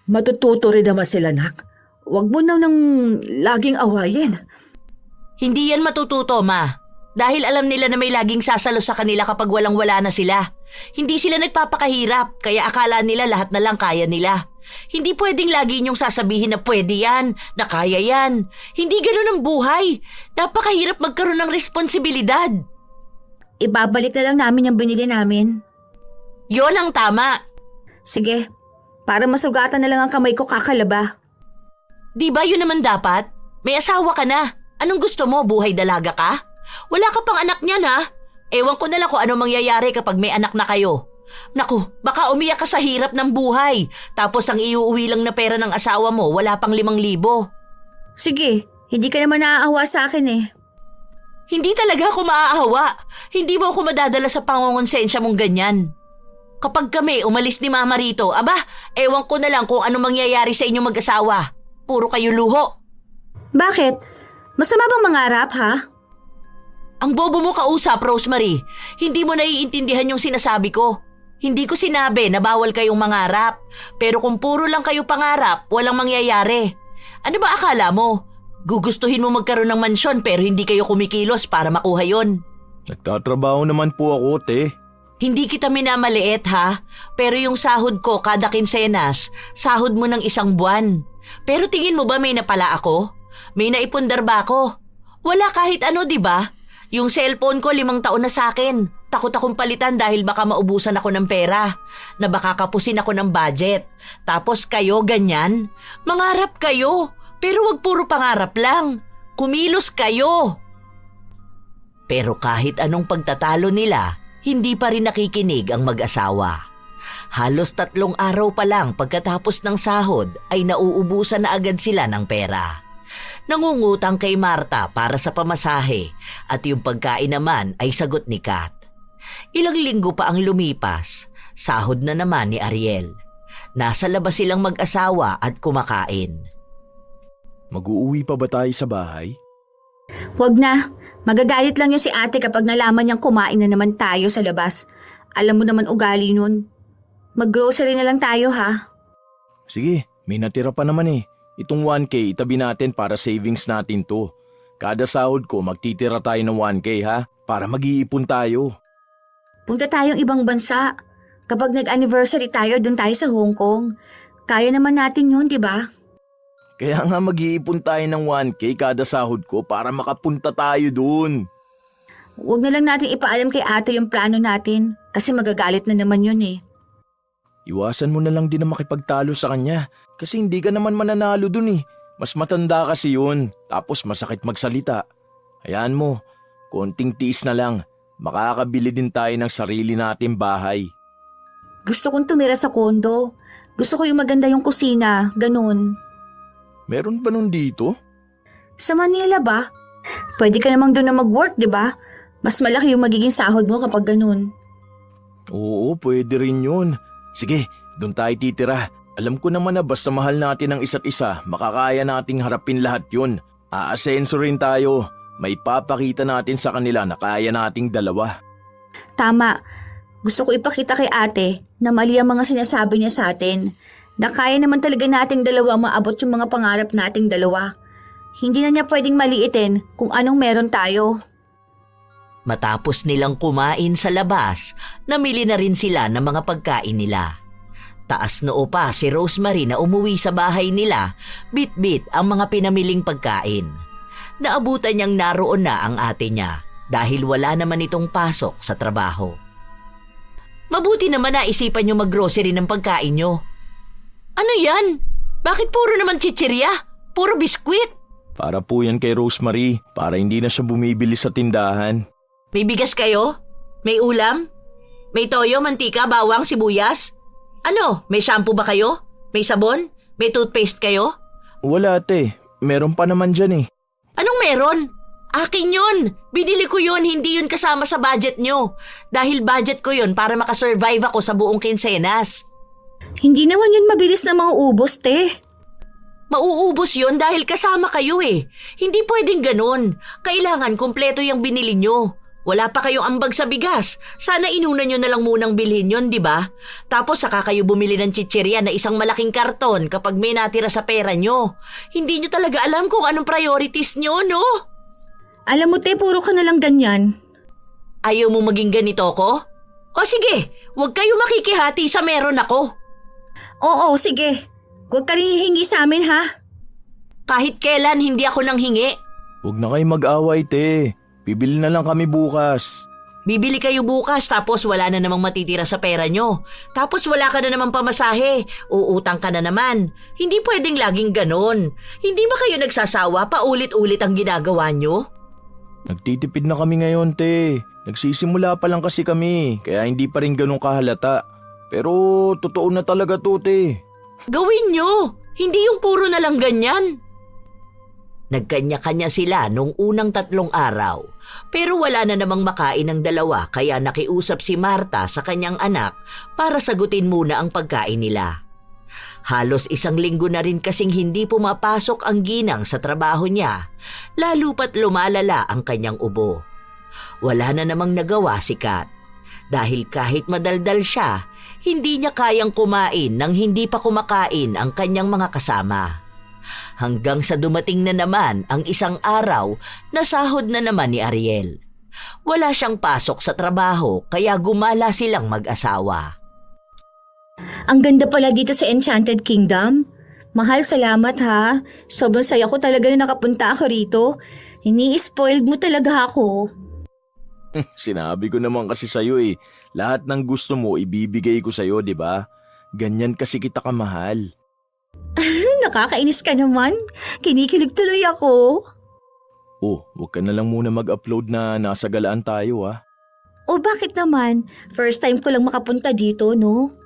Matututo rin naman sila, nak. Huwag mo nang laging awayin. Hindi yan matututo, ma. Dahil alam nila na may laging sasalo sa kanila kapag walang-wala na sila. Hindi sila nagpapakahirap, kaya akala nila lahat na lang kaya nila. Hindi pwedeng lagi niyong sasabihin na pwede yan, na kaya yan. Hindi ganun ang buhay. Napakahirap magkaroon ng responsibilidad. Ibabalik na lang namin yung binili namin. Yon ang tama. Sige, para masugatan na lang ang kamay ko kakalaba. Di ba yun naman dapat? May asawa ka na. Anong gusto mo, buhay dalaga ka? Wala ka pang anak niyan ha? Ewan ko na lang kung ano mangyayari kapag may anak na kayo. Naku, baka umiyak ka sa hirap ng buhay. Tapos ang iuuwi lang na pera ng asawa mo, wala pang 5,000. Sige, hindi ka naman naaawa sa akin eh. Hindi talaga ako maaawa. Hindi mo ako madadala sa pangongonsensya mong ganyan. Kapag kami umalis ni mama rito, aba, ewan ko na lang kung ano mangyayari sa inyong mag-asawa. Puro kayo luho. Bakit? Masama bang mangarap ha? Ang bobo mo kausap, Rosemary. Hindi mo naiintindihan yung sinasabi ko. Hindi ko sinabi na bawal kayong mangarap. Pero kung puro lang kayo pangarap, walang mangyayari. Ano ba akala mo? Gugustuhin mo magkaroon ng mansyon pero hindi kayo kumikilos para makuha yon. Nagtatrabaho naman po ako, te. Hindi kita minamaliit ha, pero yung sahod ko kada kinsenas, sahod mo ng 1 buwan. Pero tingin mo ba may napala ako? May naipundar ba ako? Wala kahit ano, di ba? Yung cellphone ko 5 taon na sa akin. Takot akong palitan dahil baka maubusan ako ng pera. Na baka kapusin ako ng budget. Tapos kayo ganyan? Mangarap kayo, pero wag puro pangarap lang. Kumilos kayo. Pero kahit anong pagtatalo nila, hindi pa rin nakikinig ang mag-asawa. Halos 3 araw pa lang pagkatapos ng sahod ay nauubusan na agad sila ng pera. Nangungutang kay Marta para sa pamasahe at yung pagkain naman ay sagot ni Kat. Ilang linggo pa ang lumipas, sahod na naman ni Ariel. Nasa labas silang mag-asawa at kumakain. Mag-uuwi pa ba tayo sa bahay? Wag na. Magagalit lang yun si ate kapag nalaman niyang kumain na naman tayo sa labas. Alam mo naman ugali nun. Mag-grocery na lang tayo ha. Sige, may natira pa naman eh. Itong 1K itabi natin para savings natin to. Kada sahod ko magtitira tayo ng 1K ha, para mag-iipon tayo. Punta tayong ibang bansa. Kapag nag-anniversary tayo, dun tayo sa Hong Kong. Kaya naman natin yun, di ba? Kaya nga mag-iipon tayo ng 1K kada sahod ko para makapunta tayo dun. Huwag na lang natin ipaalam kay ate yung plano natin kasi magagalit na naman yun eh. Iwasan mo na lang din na makipagtalo sa kanya kasi hindi ka naman mananalo dun eh. Mas matanda kasi yun, tapos masakit magsalita. Hayaan mo, konting tiis na lang. Makakabili din tayo ng sarili nating bahay. Gusto kong tumira sa kondo. Gusto ko yung maganda yung kusina, ganun. Meron ba nun dito? Sa Manila ba? Pwede ka namang doon na mag-work, di ba? Mas malaki yung magiging sahod mo kapag ganun. Oo, pwede rin yun. Sige, doon tayo titira. Alam ko naman na basta mahal natin ang isa't isa, makakaya nating harapin lahat yun. Aasenso rin tayo. May papakita natin sa kanila na kaya nating dalawa. Tama. Gusto ko ipakita kay ate na mali ang mga sinasabi niya sa atin. Na kaya naman talaga nating dalawa maabot yung mga pangarap nating dalawa. Hindi na niya pwedeng maliitin kung anong meron tayo. Matapos nilang kumain sa labas, namili na rin sila ng mga pagkain nila. Taas noo pa si Rosemary na umuwi sa bahay nila, bit-bit ang mga pinamiling pagkain. Naabutan niyang naroon na ang ate niya dahil wala naman itong pasok sa trabaho. Mabuti naman naisipan niyo mag-grocery ng pagkain niyo. Ano yan? Bakit puro naman chichirya? Puro biskwit? Para po yan kay Rosemary, para hindi na siya bumibili sa tindahan. May bigas kayo? May ulam? May toyo, mantika, bawang, sibuyas? Ano, may shampoo ba kayo? May sabon? May toothpaste kayo? Wala ate, meron pa naman dyan eh. Anong meron? Akin yun! Binili ko yun, hindi yun kasama sa budget nyo. Dahil budget ko yun para makasurvive ako sa buong kinsenas. Hindi naman yun mabilis na mauubos, te. Mauubos yun dahil kasama kayo eh. Hindi pwedeng ganun. Kailangan kumpleto yung binili nyo. Wala pa kayong ambag sa bigas. Sana inuna nyo na lang munang bilhin yun, di ba? Tapos saka kayo bumili ng chichirya na isang malaking karton kapag may natira sa pera nyo. Hindi nyo talaga alam kung anong priorities nyo, no? Alam mo, te, puro ka na lang ganyan. Ayaw mo maging ganito ko? O sige, huwag kayo makikihati sa meron ako. Oo, sige. Huwag ka rin hihingi sa amin, ha? Kahit kailan hindi ako nang hingi. Huwag na kayo mag-away te, bibili na lang kami bukas. Bibili kayo bukas tapos wala na namang matitira sa pera nyo. Tapos wala ka na namang pamasahe. Uutang ka na naman. Hindi pwedeng laging ganon. Hindi ba kayo nagsasawa pa ulit-ulit ang ginagawa nyo? Nagtitipid na kami ngayon te. Nagsisimula pa lang kasi kami, kaya hindi pa rin ganun kahalata. Pero totoo na talaga to te. Gawin nyo! Hindi yung puro na lang ganyan. Nagkanya-kanya sila nung unang 3 araw. Pero wala na namang makain ng dalawa kaya nakiusap si Marta sa kanyang anak para sagutin muna ang pagkain nila. Halos 1 linggo na rin kasing hindi pumapasok ang ginang sa trabaho niya, lalo pat lumalala ang kanyang ubo. Wala na namang nagawa si Kat. Dahil kahit madaldal siya, hindi niya kayang kumain nang hindi pa kumakain ang kanyang mga kasama. Hanggang sa dumating na naman ang isang araw na sahod na naman ni Ariel. Wala siyang pasok sa trabaho kaya gumala silang mag-asawa. Ang ganda pala dito sa Enchanted Kingdom. Mahal, salamat ha. Sobrang saya ko talaga na nakapunta ako rito. Ini-spoiled mo talaga ako. Sinabi ko naman kasi sa'yo eh, lahat ng gusto mo ibibigay ko sa'yo, di ba? Ganyan kasi kita kamahal. Nakakainis ka naman. Kinikilig tuloy ako. Oh, huwag ka na lang muna mag-upload na nasa galaan tayo ah. O bakit naman? First time ko lang makapunta dito, no?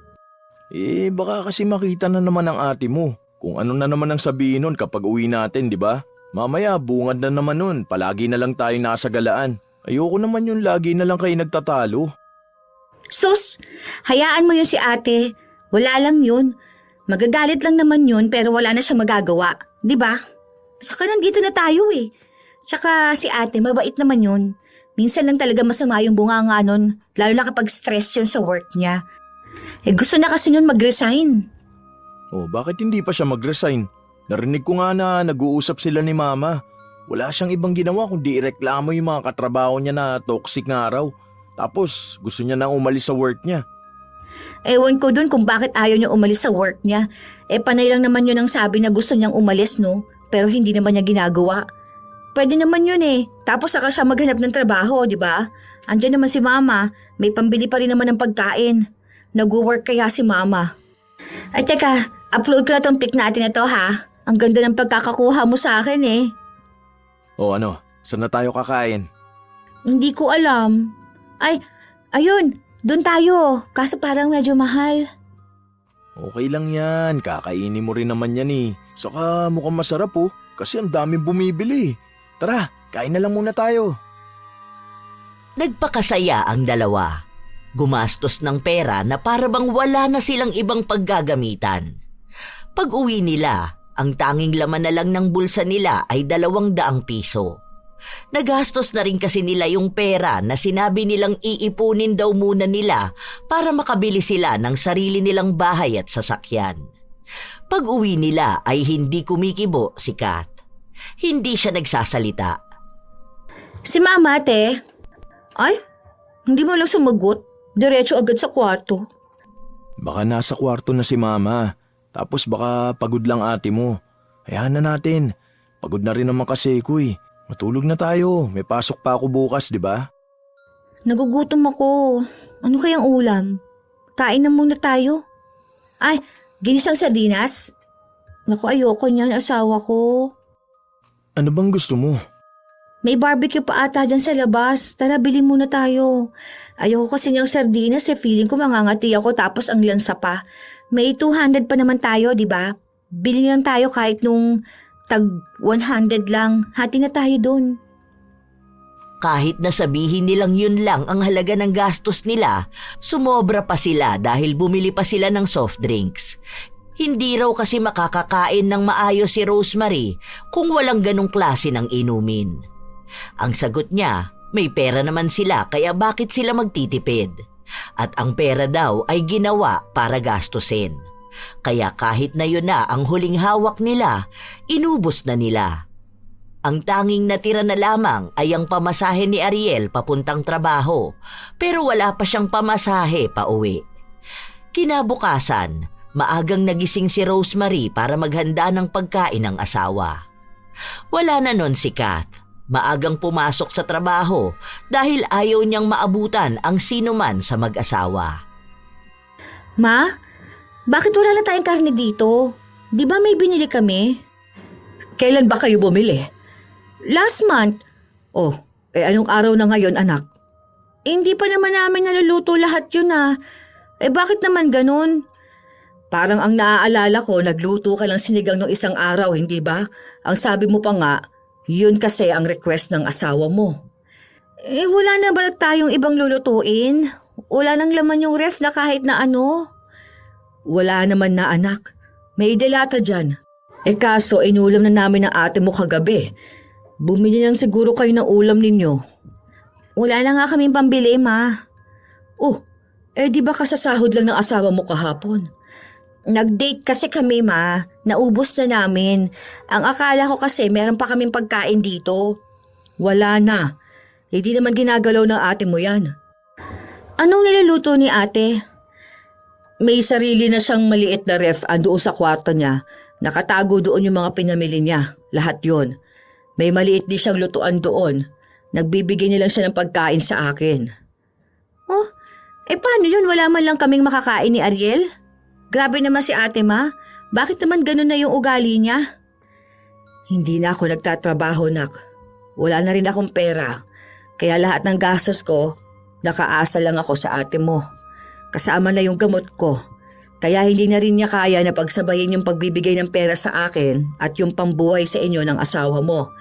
Eh, baka kasi makita na naman ang ate mo. Kung ano na naman ang sabihin nun kapag uwi natin, di ba? Mamaya, bungad na naman nun. Palagi na lang tayo nasa galaan. Ayoko naman yung lagi na lang kayo nagtatalo. Sus, hayaan mo yun si ate. Wala lang yun. Magagalit lang naman yun pero wala na siya magagawa. Di ba? Saka nandito na tayo eh. Tsaka si ate, mabait naman yun. Minsan lang talaga masama yung bunganga nun, lalo na kapag stress yun sa work niya. Eh gusto na kasi yun mag-resign. Oh, bakit hindi pa siya mag-resign? Narinig ko nga na nag-uusap sila ni mama. Wala siyang ibang ginawa kundi ireklamo yung mga katrabaho niya na toxic nga raw. Tapos gusto niya nang umalis sa work niya. Ewan ko dun kung bakit ayaw niya umalis sa work niya. Eh panay lang naman yun ang sabi na gusto niyang umalis, no? Pero hindi naman niya ginagawa. Pwede naman yun eh. Tapos saka siya maghanap ng trabaho, di ba? Andiyan naman si mama. May pambili pa rin naman ng pagkain. Nag-work kaya si mama. Ay teka, upload ko na tong pic natin na to ha. Ang ganda ng pagkakakuha mo sa akin eh. O ano, saan na tayo kakain? Hindi ko alam. Ay, ayun. Doon tayo. Kaso parang medyo mahal. Okay lang yan, kakainin mo rin naman yan eh. Saka mukhang masarap oh, kasi ang daming bumibili. Tara, kain na lang muna tayo. Nagpakasaya ang dalawa. Gumastos ng pera na para bang wala na silang ibang paggagamitan. Pag-uwi nila, ang tanging laman na lang ng bulsa nila ay 200 piso. Nagastos na rin kasi nila yung pera na sinabi nilang iipunin daw muna nila para makabili sila ng sarili nilang bahay at sasakyan. Pag-uwi nila ay hindi kumikibo si Kat. Hindi siya nagsasalita. Si mama, ate. Ay, hindi mo lang sumagot. Diretso agad sa kwarto. Baka nasa kwarto na si mama, tapos baka pagod lang ate mo. Hayaan na natin, pagod na rin naman kasi ko eh. Matulog na tayo, may pasok pa ako bukas, di ba? Nagugutom ako. Ano kayang ulam? Kain na muna tayo. Ay, ginisang sardinas? Naku, ayoko niyan, asawa ko. Ano bang gusto mo? May barbecue pa ata dyan sa labas. Tara, bilhin muna tayo. Ayoko kasi niyang sardinas eh. Feeling ko mangangati ako tapos ang lansa pa. May 200 pa naman tayo, di ba? Bilhin lang tayo kahit nung tag 100 lang. Hati na tayo dun. Kahit na sabihin nilang yun lang ang halaga ng gastos nila, sumobra pa sila dahil bumili pa sila ng soft drinks. Hindi raw kasi makakakain ng maayos si Rosemary kung walang ganong klase ng inumin. Ang sagot niya, may pera naman sila kaya bakit sila magtitipid? At ang pera daw ay ginawa para gastusin. Kaya kahit na yun na ang huling hawak nila, inubos na nila. Ang tanging natira na lamang ay ang pamasahe ni Ariel papuntang trabaho, pero wala pa siyang pamasahe pa uwi. Kinabukasan, maagang nagising si Rosemary para maghanda ng pagkain ng asawa. Wala na nun si Kat. Maagang pumasok sa trabaho dahil ayaw niyang maabutan ang sinuman sa mag-asawa. Ma, bakit wala na tayong karne dito? Di ba may binili kami? Kailan ba kayo bumili? Last month. Oh, anong araw na ngayon, anak? Hindi pa naman namin naluluto lahat yun ah. Bakit naman ganun? Parang ang naaalala ko, nagluto ka lang sinigang ng isang araw, hindi ba? Ang sabi mo pa nga, yun kasi ang request ng asawa mo. Wala na ba tayong ibang lulutuin? Wala nang laman yung ref na kahit na ano? Wala naman na anak. May delata dyan. Kaso inulam na namin ng ate mo kagabi. Bumili lang siguro kayo ng ulam ninyo. Wala na nga kaming pambili, ma. Oh, di ba kasasahod lang ng asawa mo kahapon? Nag-date kasi kami, ma. Naubos na namin. Ang akala ko kasi meron pa kaming pagkain dito. Wala na. Hindi naman ginagalaw ng ate mo yan. Anong niluluto ni ate? May sarili na siyang maliit na ref doon sa kwarto niya. Nakatago doon yung mga pinamili niya. Lahat yon. May maliit din siyang lutuan doon. Nagbibigay nilang siya ng pagkain sa akin. Oh, paano yun? Wala man lang kaming makakain ni Ariel? Grabe naman si ate ma. Bakit naman ganun na yung ugali niya? Hindi na ako nagtatrabaho, nak. Wala na rin akong pera. Kaya lahat ng gastos ko, nakaasa lang ako sa ate mo. Kasama na yung gamot ko. Kaya hindi na rin niya kaya na pagsabayin yung pagbibigay ng pera sa akin at yung pambuhay sa inyo ng asawa mo.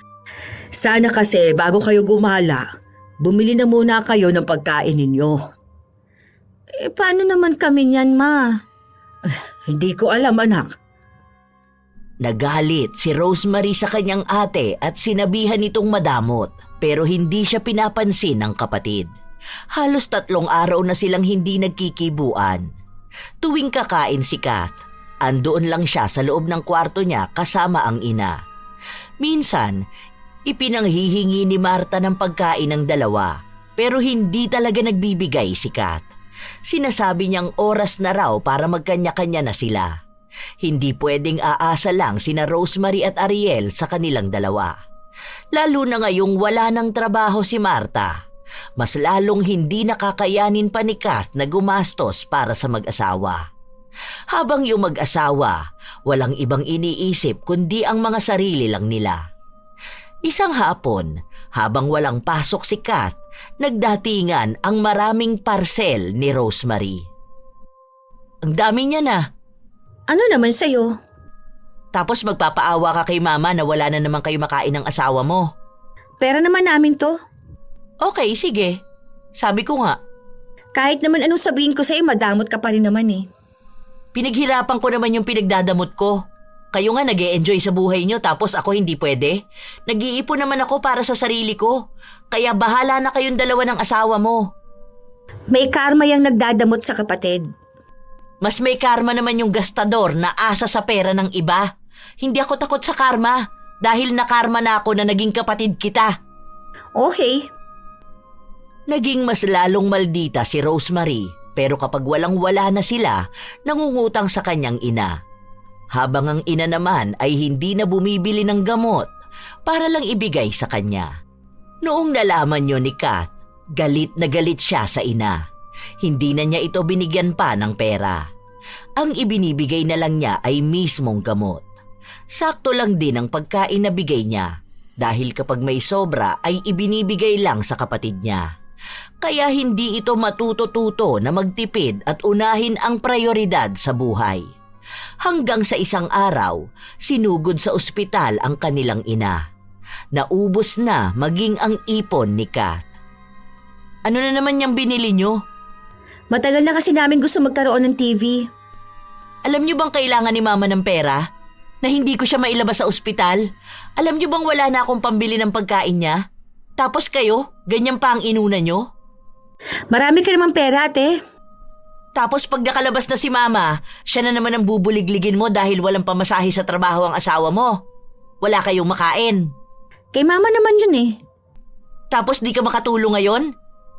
Sana kasi bago kayo gumala, bumili na muna kayo ng pagkain ninyo. Paano naman kami niyan, ma? Hindi ko alam, anak. Nagalit si Rosemary sa kanyang ate at sinabihan itong madamot pero hindi siya pinapansin ng kapatid. Halos 3 araw na silang hindi nagkikibuan. Tuwing kakain si Kath, andoon lang siya sa loob ng kwarto niya kasama ang ina. Minsan, ipinanghihingi ni Marta ng pagkain ng dalawa pero hindi talaga nagbibigay si Kath. Sinasabi niyang oras na raw para magkanya-kanya na sila. Hindi pwedeng aasa lang sina Rosemary at Ariel sa kanilang dalawa. Lalo na ngayong wala ng trabaho si Marta. Mas lalong hindi nakakayanin pa ni Kath na gumastos para sa mag-asawa. Habang yung mag-asawa, walang ibang iniisip kundi ang mga sarili lang nila. Isang hapon, habang walang pasok si Kath, nagdatingan ang maraming parcel ni Rosemary. Ang dami niya na. Ano naman sa'yo? Tapos magpapaawa ka kay mama na wala na naman kayo makain ng asawa mo. Pera naman namin to. Okay, sige. Sabi ko nga. Kahit naman anong sabihin ko sa'yo, madamot ka pa rin naman eh. Pinaghirapan ko naman yung pinagdadamot ko. Kayo nga nag-e-enjoy sa buhay nyo tapos ako hindi pwede. Nag-iipon naman ako para sa sarili ko. Kaya bahala na kayong dalawa ng asawa mo. May karma yung nagdadamot sa kapatid. Mas may karma naman yung gastador na asa sa pera ng iba. Hindi ako takot sa karma dahil nakarma na ako na naging kapatid kita. Okay. Naging mas lalong maldita si Rosemary pero kapag walang-wala na sila, nangungutang sa kanyang ina. Habang ang ina naman ay hindi na bumibili ng gamot para lang ibigay sa kanya. Noong nalaman niyo ni Kath, galit na galit siya sa ina. Hindi na niya ito binigyan pa ng pera. Ang ibinibigay na lang niya ay mismong gamot. Sakto lang din ang pagkain na bigay niya dahil kapag may sobra ay ibinibigay lang sa kapatid niya. Kaya hindi ito matuto-tuto na magtipid at unahin ang prioridad sa buhay. Hanggang sa isang araw, sinugod sa ospital ang kanilang ina. Naubos na maging ang ipon ni Kath. Ano na naman yung binili niyo? Matagal na kasi namin gusto magkaroon ng TV. Alam niyo bang kailangan ni mama ng pera? Na hindi ko siya mailabas sa ospital? Alam niyo bang wala na akong pambili ng pagkain niya? Tapos kayo, ganyan pa ang inuna niyo? Marami ka naman pera, ate. Tapos pag nakalabas na si mama, siya na naman ang bubuligligin mo dahil walang pamasahe sa trabaho ang asawa mo. Wala kayong makain. Kay mama naman yun eh. Tapos di ka makatulong ngayon?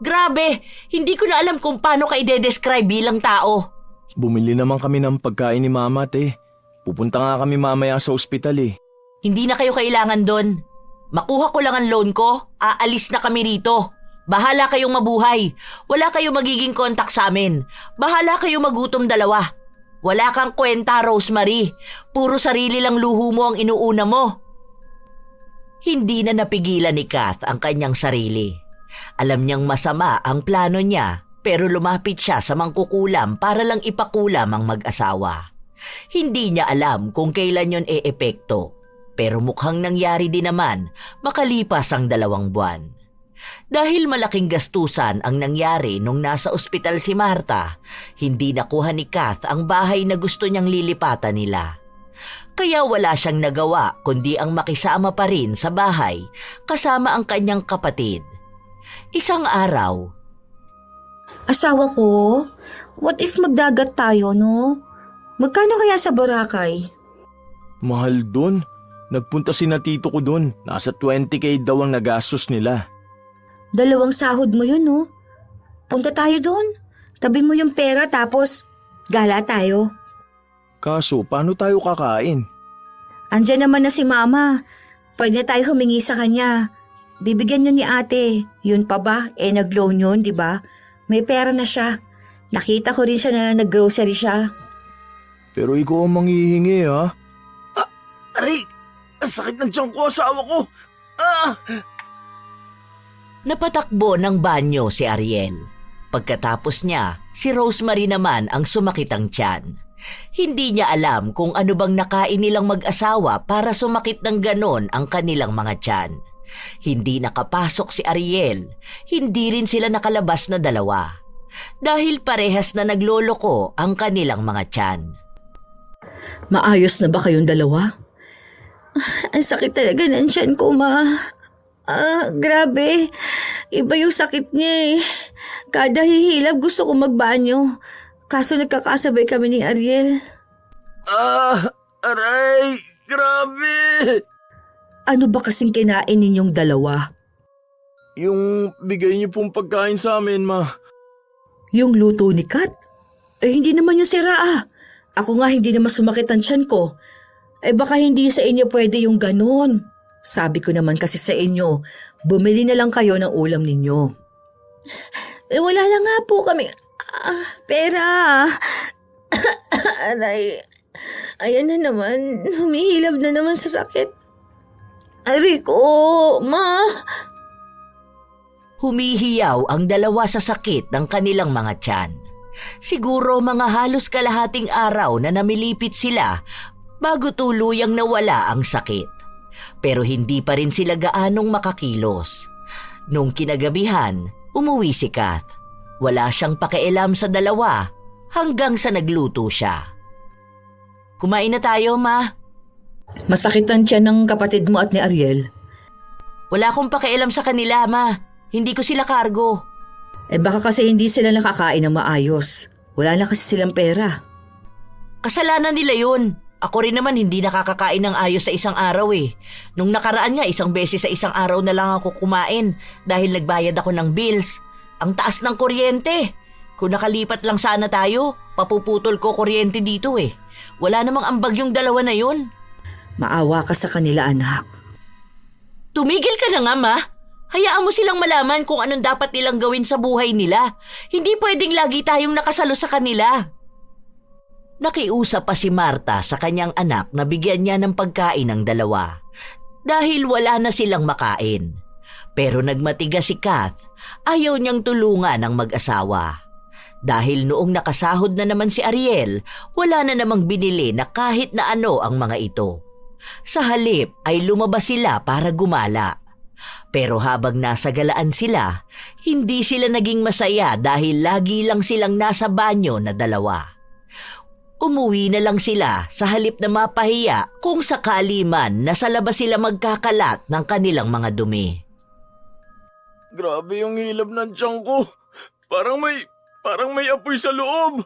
Grabe, hindi ko na alam kung paano ka i-describe bilang tao. Bumili naman kami ng pagkain ni mama, te. Pupunta nga kami mamaya sa ospital eh. Hindi na kayo kailangan doon. Makuha ko lang ang loan ko, aalis na kami rito. Bahala kayong mabuhay. Wala kayong magiging kontak sa amin. Bahala kayong magutom dalawa. Wala kang kwenta, Rosemary. Puro sarili lang luho mo ang inuuna mo. Hindi na napigilan ni Kath ang kanyang sarili. Alam niyang masama ang plano niya pero lumapit siya sa mangkukulam para lang ipakulam ang mag-asawa. Hindi niya alam kung kailan yon e-epekto pero mukhang nangyari din naman makalipas ang 2 buwan. Dahil malaking gastusan ang nangyari nung nasa ospital si Marta, hindi nakuha ni Kath ang bahay na gusto niyang lilipatan nila. Kaya wala siyang nagawa kundi ang makisama pa rin sa bahay kasama ang kanyang kapatid. Isang araw, Asawa ko, what if magdagat tayo, no? Magkano kaya sa Boracay? Mahal dun. Nagpunta si na tito ko dun. Nasa 20K daw ang nagastos nila. 2 sahod mo yun, no? Punta tayo doon. Tabi mo yung pera tapos gala tayo. Kaso, paano tayo kakain? Andiyan naman na si Mama. Pwede na tayo humingi sa kanya. Bibigyan yun ni ate. Yun pa ba? Nag-loan yun, di ba? May pera na siya. Nakita ko rin siya na nag-grocery siya. Pero ikaw ang manghihingi, ha? Aray! Ang sakit ng tiyan ko, asawa ko! Napatakbo ng banyo si Ariel. Pagkatapos niya, si Rosemary naman ang sumakit ang tiyan. Hindi niya alam kung ano bang nakain nilang mag-asawa para sumakit ng ganon ang kanilang mga tiyan. Hindi nakapasok si Ariel, hindi rin sila nakalabas na dalawa. Dahil parehas na nagloloko ang kanilang mga tiyan. Maayos na ba kayong dalawa? Ang sakit talaga ng tiyan ko, Ma. Grabe. Iba yung sakit niya eh. Kada hihilab gusto ko magbanyo. Kaso nagkakasabay kami ni Ariel. Aray! Grabe! Ano ba kasing kinain ninyong dalawa? Yung bigay niyo pong pagkain sa amin, Ma. Yung luto ni Kat? Hindi naman yung sira. Ako nga hindi naman sumakit ang tiyan ko. Baka hindi sa inyo pwede yung ganon. Sabi ko naman kasi sa inyo, bumili na lang kayo ng ulam ninyo. Wala na nga po kami. Pera. Aray. Ayan na naman. Humihilab na naman sa sakit. Aray ko, Ma. Humihiyaw ang dalawa sa sakit ng kanilang mga tiyan. Siguro mga halos kalahating araw na namilipit sila bago tuluyang nawala ang sakit. Pero hindi pa rin sila gaanong makakilos. Nung kinagabihan, umuwi si Kath. Wala siyang pakialam sa dalawa hanggang sa nagluto siya. Kumain na tayo, Ma. Masakit ang tiyan ng kapatid mo at ni Ariel. Wala akong pakialam sa kanila, Ma. Hindi ko sila kargo. Baka kasi hindi sila nakakain ng maayos. Wala na kasi silang pera. Kasalanan nila yun. Ako rin naman hindi nakakakain ng ayos sa isang araw eh. Nung nakaraan nga, 1 beses sa isang araw na lang ako kumain dahil nagbayad ako ng bills. Ang taas ng kuryente. Kung nakalipat lang sana tayo, papuputol ko kuryente dito eh. Wala namang ambag yung dalawa na yun. Maawa ka sa kanila, anak. Tumigil ka na nga, Ma. Hayaan mo silang malaman kung anong dapat nilang gawin sa buhay nila. Hindi pwedeng lagi tayong nakasalo sa kanila. Nakiusap pa si Marta sa kanyang anak na bigyan niya ng pagkain ng dalawa dahil wala na silang makain. Pero nagmatigas si Kath, ayaw niyang tulungan ang mag-asawa. Dahil noong nakasahod na naman si Ariel, wala na namang binili na kahit na ano ang mga ito. Sa halip ay lumabas sila para gumala. Pero habang nasa galaan sila, hindi sila naging masaya dahil lagi lang silang nasa banyo na dalawa. Umuwi na lang sila sa halip na mapahiya kung sakali man na sa labas sila magkakalat ng kanilang mga dumi. Grabe yung hilab ng tiyan ko. Parang may apoy sa loob.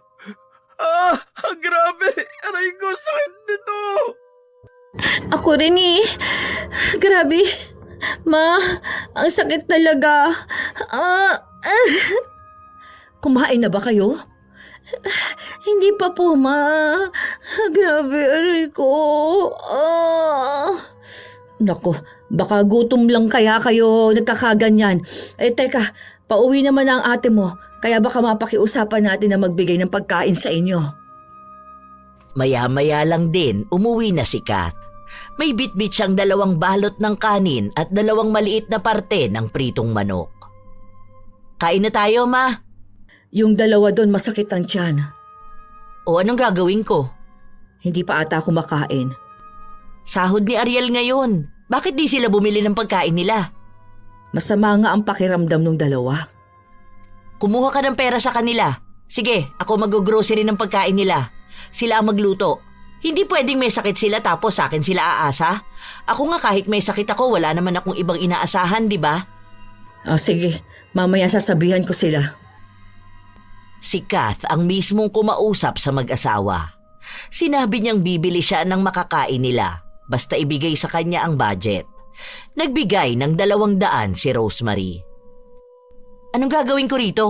Grabe! Aray ko, sakit nito! Ako rin eh. Grabe. Ma, ang sakit talaga. Kumain na ba kayo? Hindi pa po, Ma. Grabe, aray ko. Naku, baka gutom lang kaya kayo nagkakaganyan. Teka, pauwi naman ang ate mo. Kaya baka mapakiusapan natin na magbigay ng pagkain sa inyo. Maya-maya lang din umuwi na si Kath. May bitbit siyang 2 balot ng kanin at 2 maliit na parte ng pritong manok. Kain na tayo, Ma. Yung 2 doon masakit ang tiyan. O anong gagawin ko? Hindi pa ata kumakain. Sahod ni Ariel ngayon. Bakit di sila bumili ng pagkain nila? Masama nga ang pakiramdam ng 2. Kumuha ka ng pera sa kanila. Sige, ako mag-grocery ng pagkain nila. Sila ang magluto. Hindi pwedeng may sakit sila tapos sa akin sila aasa. Ako nga kahit may sakit ako, wala naman akong ibang inaasahan, di ba? Sige, mamaya sasabihan ko sila. Si Kath ang mismong kumausap sa mag-asawa. Sinabi niyang bibili siya ng makakain nila, basta ibigay sa kanya ang budget. Nagbigay ng 200 si Rosemary. Anong gagawin ko rito?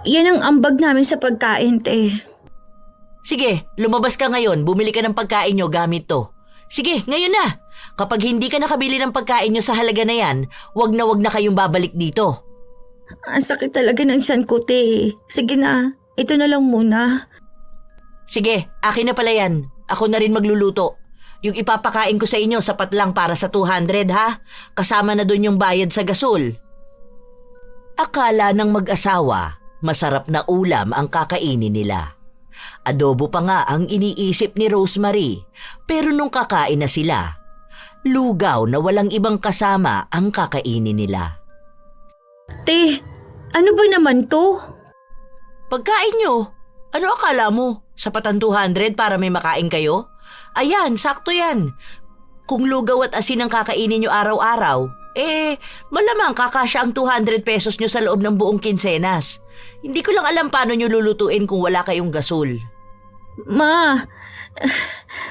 Yan ang ambag namin sa pagkain, te. Sige, lumabas ka ngayon. Bumili ka ng pagkain nyo gamit to. Sige, ngayon na. Kapag hindi ka nakabili ng pagkain nyo sa halaga na yan, wag na kayong babalik dito. Ang sakit talaga ng tiyan ko, te. Sige na, ito na lang muna. Sige, akin na pala yan. Ako na rin magluluto. Yung ipapakain ko sa inyo, sapat lang para sa 200 ha? Kasama na dun yung bayad sa gasol. Akala ng mag-asawa, masarap na ulam ang kakainin nila. Adobo pa nga ang iniisip ni Rosemary, pero nung kakain na sila, lugaw na walang ibang kasama ang kakainin nila. Te, ano ba naman to? Pagkain nyo, ano akala mo? Sapat ang 200 para may makain kayo? Ayan, sakto yan. Kung lugaw at asin ang kakainin nyo araw-araw, malamang kakasya ang 200 pesos nyo sa loob ng buong kinsenas. Hindi ko lang alam paano nyo lulutuin kung wala kayong gasol. Ma,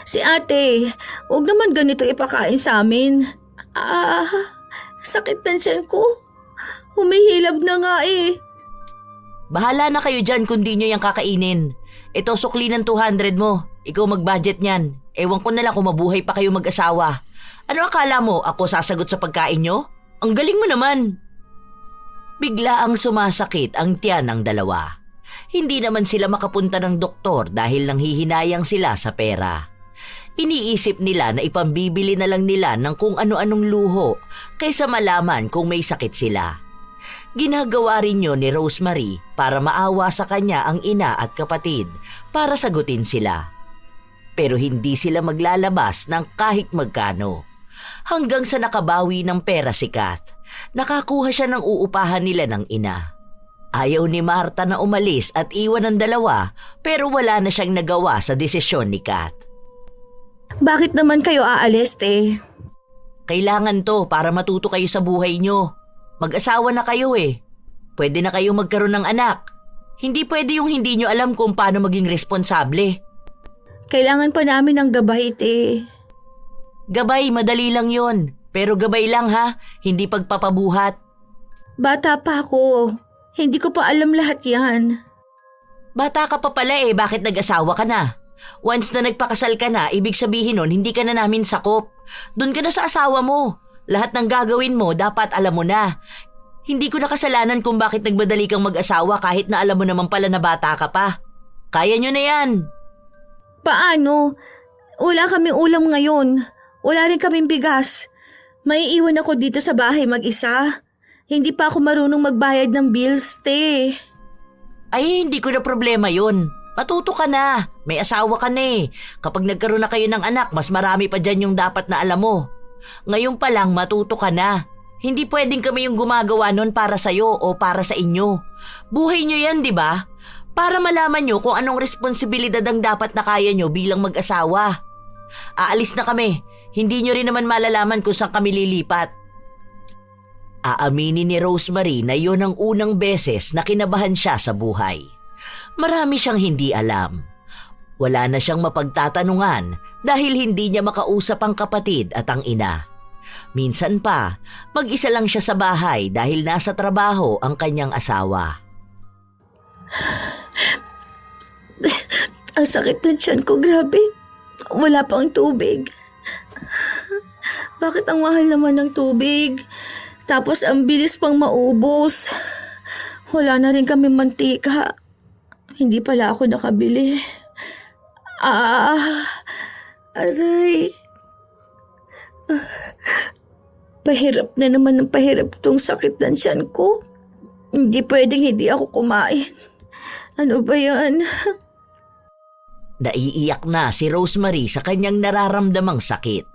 si ate, huwag naman ganito ipakain sa amin. Sakit ng tiyan ko. Humihilab na nga eh. Bahala na kayo dyan kung di nyo yung kakainin. Ito sukli ng 200 mo. Ikaw mag-budget niyan. Ewan ko na lang kung mabuhay pa kayo mag-asawa. Ano akala mo, ako sasagot sa pagkain nyo? Ang galing mo naman. Bigla ang sumasakit ang tiyan ng dalawa. Hindi naman sila makapunta ng doktor dahil nanghihinayang sila sa pera. Iniisip nila na ipambibili na lang nila ng kung ano-anong luho kaysa malaman kung may sakit sila. Ginagawa rin yun ni Rosemary para maawa sa kanya ang ina at kapatid para sagutin sila. Pero hindi sila maglalabas ng kahit magkano. Hanggang sa nakabawi ng pera si Kath, nakakuha siya ng uupahan nila ng ina. Ayaw ni Marta na umalis at iwan ang dalawa pero wala na siyang nagawa sa desisyon ni Kath. Bakit naman kayo aalis, te? Kailangan to para matuto kayo sa buhay nyo. Mag-asawa na kayo eh. Pwede na kayo magkaroon ng anak. Hindi pwede yung hindi nyo alam kung paano maging responsable. Kailangan pa namin ng gabay, te. Gabay, madali lang yon. Pero gabay lang ha, hindi pagpapabuhat. Bata pa ako. Hindi ko pa alam lahat yan. Bata ka pa pala eh, bakit nag-asawa ka na? Once na nagpakasal ka na, ibig sabihin nun, hindi ka na namin sakop. Doon ka na sa asawa mo. Lahat ng gagawin mo, dapat alam mo na. Hindi ko na kasalanan kung bakit nagmadali kang mag-asawa kahit na alam mo naman pala na bata ka pa. Kaya nyo na yan. Paano? Wala kaming ulam ngayon. Wala rin kaming bigas. Maiiwan ako dito sa bahay mag-isa. Hindi pa ako marunong magbayad ng bills, te. Ay, hindi ko na problema yun. Matuto ka na. May asawa ka na eh. Kapag nagkaroon na kayo ng anak, mas marami pa dyan yung dapat na alam mo. Ngayon pa lang matuto ka na. Hindi pwedeng kami yung gumagawa nun para sa'yo o para sa inyo. Buhay nyo yan, di ba? Para malaman nyo kung anong responsibilidad ang dapat na kaya nyo bilang mag-asawa. Aalis na kami. Hindi nyo rin naman malalaman kung saan kami lilipat. Aaminin ni Rosemary na yon ang unang beses na kinabahan siya sa buhay. Marami siyang hindi alam. Wala na siyang mapagtatanungan dahil hindi niya makausap ang kapatid at ang ina. Minsan pa, mag-isa lang siya sa bahay dahil nasa trabaho ang kanyang asawa. Ang sakit ng tiyan ko, grabe. Wala pang tubig. Bakit ang mahal naman ng tubig? Tapos ang bilis pang maubos. Wala na rin kami mantika. Hindi pala ako nakabili. Aray. Pahirap na naman ng pahirap tong sakit ng tiyan ko. Hindi pwedeng hindi ako kumain. Ano ba yan? Naiiyak na si Rosemary sa kanyang nararamdamang sakit.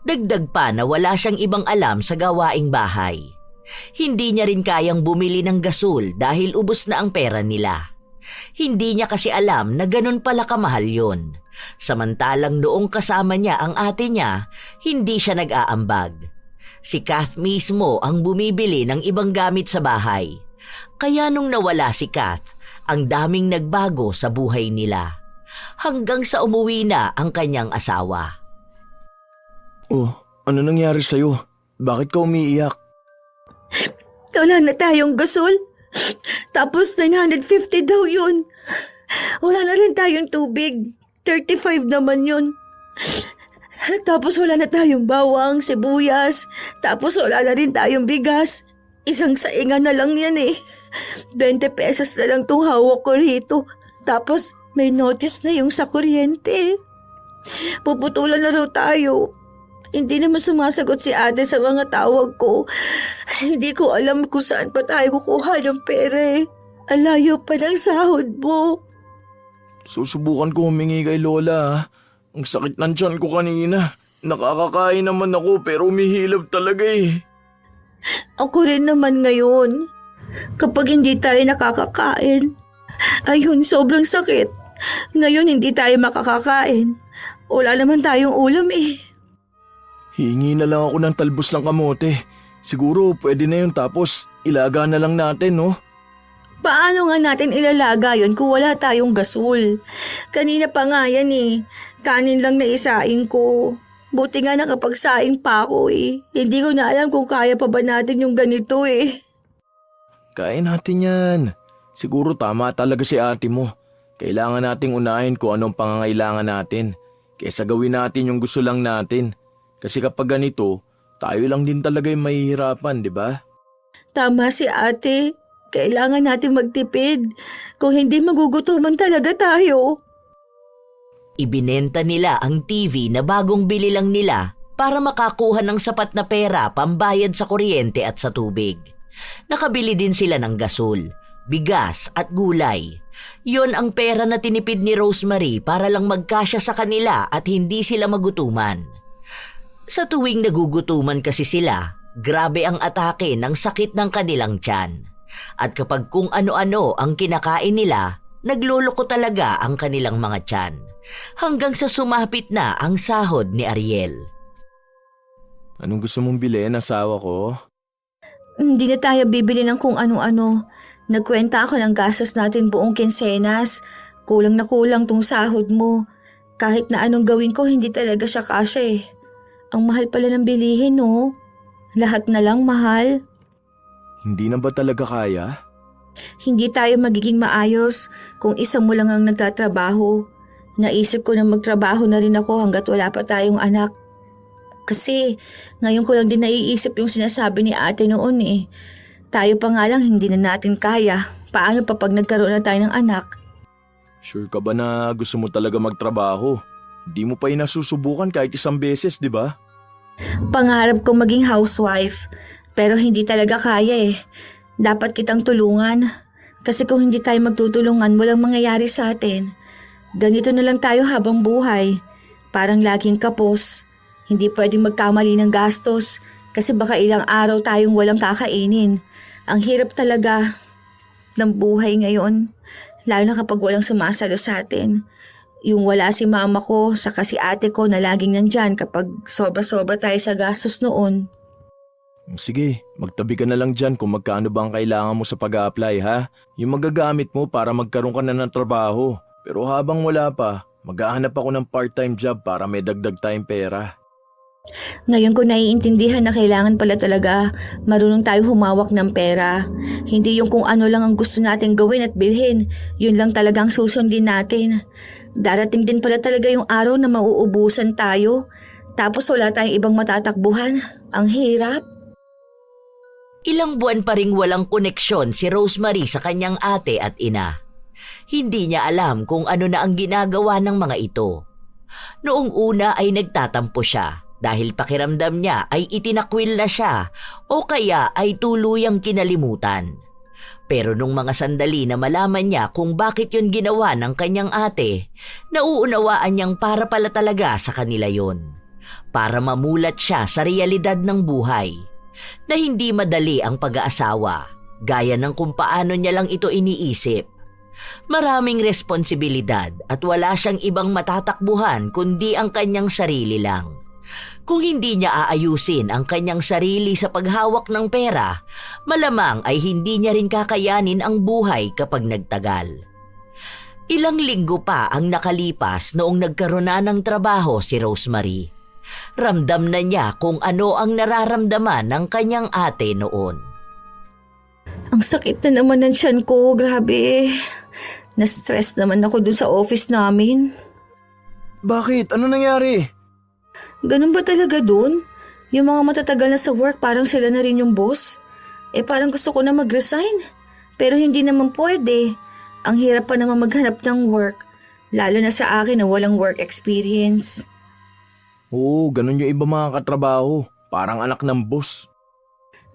Dagdag pa na wala siyang ibang alam sa gawaing bahay. Hindi niya rin kayang bumili ng gasol dahil ubos na ang pera nila. Hindi niya kasi alam na ganun pala kamahal yun. Samantalang noong kasama niya ang ate niya, hindi siya nag-aambag. Si Kath mismo ang bumibili ng ibang gamit sa bahay. Kaya nung nawala si Kath, ang daming nagbago sa buhay nila. Hanggang sa umuwi na ang kanyang asawa. Oh, ano nangyari sa'yo? Bakit ka umiiyak? Wala na tayong gasol. Tapos 950 daw yun. Wala na rin tayong tubig. 35 naman yun. Tapos wala na tayong bawang, sibuyas. Tapos wala na rin tayong bigas. Isang saingan na lang yan eh. 20 pesos na lang tong hawak ko rito. Tapos may notice na yung sa kuryente. Puputulan na raw tayo. Hindi naman sumasagot si ate sa mga tawag ko. Hindi ko alam kung saan pa tayo kukuha ng pera eh. Alayo pa ng sahod mo. Susubukan ko humingi kay Lola ha. Ang sakit ng tiyan ko kanina. Nakakakain naman ako pero umihilab talaga eh. Ako rin naman ngayon. Kapag hindi tayo nakakakain, ayun, sobrang sakit. Ngayon hindi tayo makakakain. Wala naman tayong ulam eh. Hingi na lang ako ng talbos ng kamote. Siguro pwede na yun tapos ilaga na lang natin no? Paano nga natin ilalaga yun kung wala tayong gasol? Kanina pa nga yan eh. Kanin lang na isaing ko. Buti nga nakapagsaing pa ako eh. Hindi ko na alam kung kaya pa ba natin yung ganito eh. Kain natin yan. Siguro tama talaga si ate mo. Kailangan nating unahin kung anong pangangailangan natin. Kaysa gawin natin yung gusto lang natin. Kasi kapag ganito, tayo lang din talaga yung mahihirapan, di ba? Tama si ate. Kailangan natin magtipid. Kung hindi magugutuman talaga tayo. Ibinenta nila ang TV na bagong bili lang nila para makakuha ng sapat na pera pambayad sa kuryente at sa tubig. Nakabili din sila ng gasol, bigas at gulay. Yon ang pera na tinipid ni Rosemary para lang magkasya sa kanila at hindi sila magutuman. Sa tuwing nagugutuman kasi sila, grabe ang atake ng sakit ng kanilang tiyan. At kapag kung ano-ano ang kinakain nila, nagluloko talaga ang kanilang mga tiyan. Hanggang sa sumapit na ang sahod ni Ariel. Anong gusto mong bilhin, asawa ko? Hindi na tayo bibili ng kung ano-ano. Nagkwenta ako ng gastos natin buong kinsenas. Kulang na kulang tong sahod mo. Kahit na anong gawin ko, hindi talaga siya kasya eh. Ang mahal pala ng bilihin, no? Lahat na lang mahal. Hindi na ba talaga kaya? Hindi tayo magiging maayos kung isa mo lang ang nagtatrabaho. Naisip ko na magtrabaho na rin ako hanggat wala pa tayong anak. Kasi ngayon ko lang din naiisip yung sinasabi ni ate noon eh. Tayo pa nga lang hindi na natin kaya. Paano pa pag nagkaroon na tayo ng anak? Sure ka ba na gusto mo talaga magtrabaho? Hindi mo pa inasusubukan kahit isang beses, di ba? Pangarap kong maging housewife. Pero hindi talaga kaya eh. Dapat kitang tulungan. Kasi kung hindi tayo magtutulungan, walang mangyayari sa atin. Ganito na lang tayo habang buhay. Parang laging kapos. Hindi pwedeng magkamali ng gastos. Kasi baka ilang araw tayong walang kakainin. Ang hirap talaga ng buhay ngayon. Lalo na kapag walang sumasalo sa atin. Yung wala si mama ko, saka si ate ko na laging nandyan kapag sobra-sobra tayo sa gastos noon. Sige, magtabi ka na lang dyan kung magkano ba ang kailangan mo sa pag-a-apply ha? Yung magagamit mo para magkaroon ka na ng trabaho. Pero habang wala pa, maghahanap ako ng part-time job para may dagdag tayong pera. Ngayon ko naiintindihan na kailangan pala talaga marunong tayo humawak ng pera. Hindi yung kung ano lang ang gusto natin gawin at bilhin, yun lang talagang susundin natin. Darating din pala talaga yung araw na mauubusan tayo. Tapos wala tayong ibang matatakbuhan. Ang hirap. Ilang buwan pa ring walang koneksyon si Rosemary sa kanyang ate at ina. Hindi niya alam kung ano na ang ginagawa ng mga ito. Noong una ay nagtatampo siya dahil pakiramdam niya ay itinakwil na siya o kaya ay tuluyang kinalimutan. Pero nung mga sandali na malaman niya kung bakit yun ginawa ng kanyang ate, nauunawaan niyang para pala talaga sa kanila yun. Para mamulat siya sa realidad ng buhay. Na hindi madali ang pag-aasawa, gaya ng kung paano niya lang ito iniisip. Maraming responsibilidad at wala siyang ibang matatakbuhan kundi ang kanyang sarili lang. Kung hindi niya aayusin ang kanyang sarili sa paghawak ng pera, malamang ay hindi niya rin kakayanin ang buhay kapag nagtagal. Ilang linggo pa ang nakalipas noong nagkaroon na ng trabaho si Rosemary. Ramdam na niya kung ano ang nararamdaman ng kanyang ate noon. Ang sakit na naman ng tiyan ko, grabe. Na-stress naman ako dun sa office namin. Bakit? Ano nangyari? Ganun ba talaga dun? Yung mga matatagal na sa work parang sila na rin yung boss? Parang gusto ko na mag-resign. Pero hindi naman pwede. Ang hirap pa naman maghanap ng work. Lalo na sa akin na walang work experience. Oo, ganun yung iba mga katrabaho. Parang anak ng boss.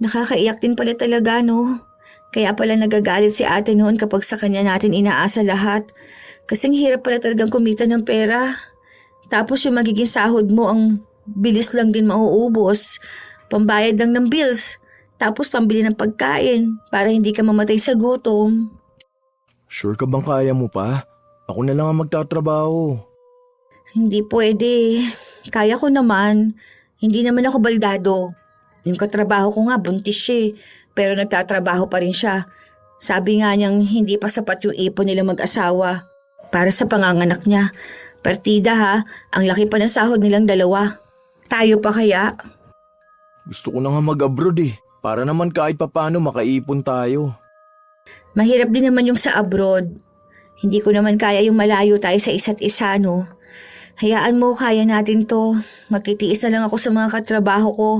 Nakakaiyak din pala talaga, no? Kaya pala nagagalit si ate noon kapag sa kanya natin inaasa lahat. Kasing hirap pala talagang kumita ng pera. Tapos yung magiging sahod mo ang bilis lang din mauubos. Pambayad lang ng bills. Tapos pambili ng pagkain para hindi ka mamatay sa gutom. Sure ka bang kaya mo pa? Ako na lang ang magtatrabaho. Hindi pwede. Kaya ko naman. Hindi naman ako baldado. Yung katrabaho ko nga buntis siya pero nagtatrabaho pa rin siya. Sabi nga niyang hindi pa sapat yung ipon nila mag-asawa para sa panganganak niya. Partida ha, ang laki pa ng sahod nilang dalawa. Tayo pa kaya? Gusto ko na nga mag-abroad para naman kahit papano makaipon tayo. Mahirap din naman yung sa abroad. Hindi ko naman kaya yung malayo tayo sa isa't isa, no? Hayaan mo, kaya natin to. Magtitiis na lang ako sa mga katrabaho ko.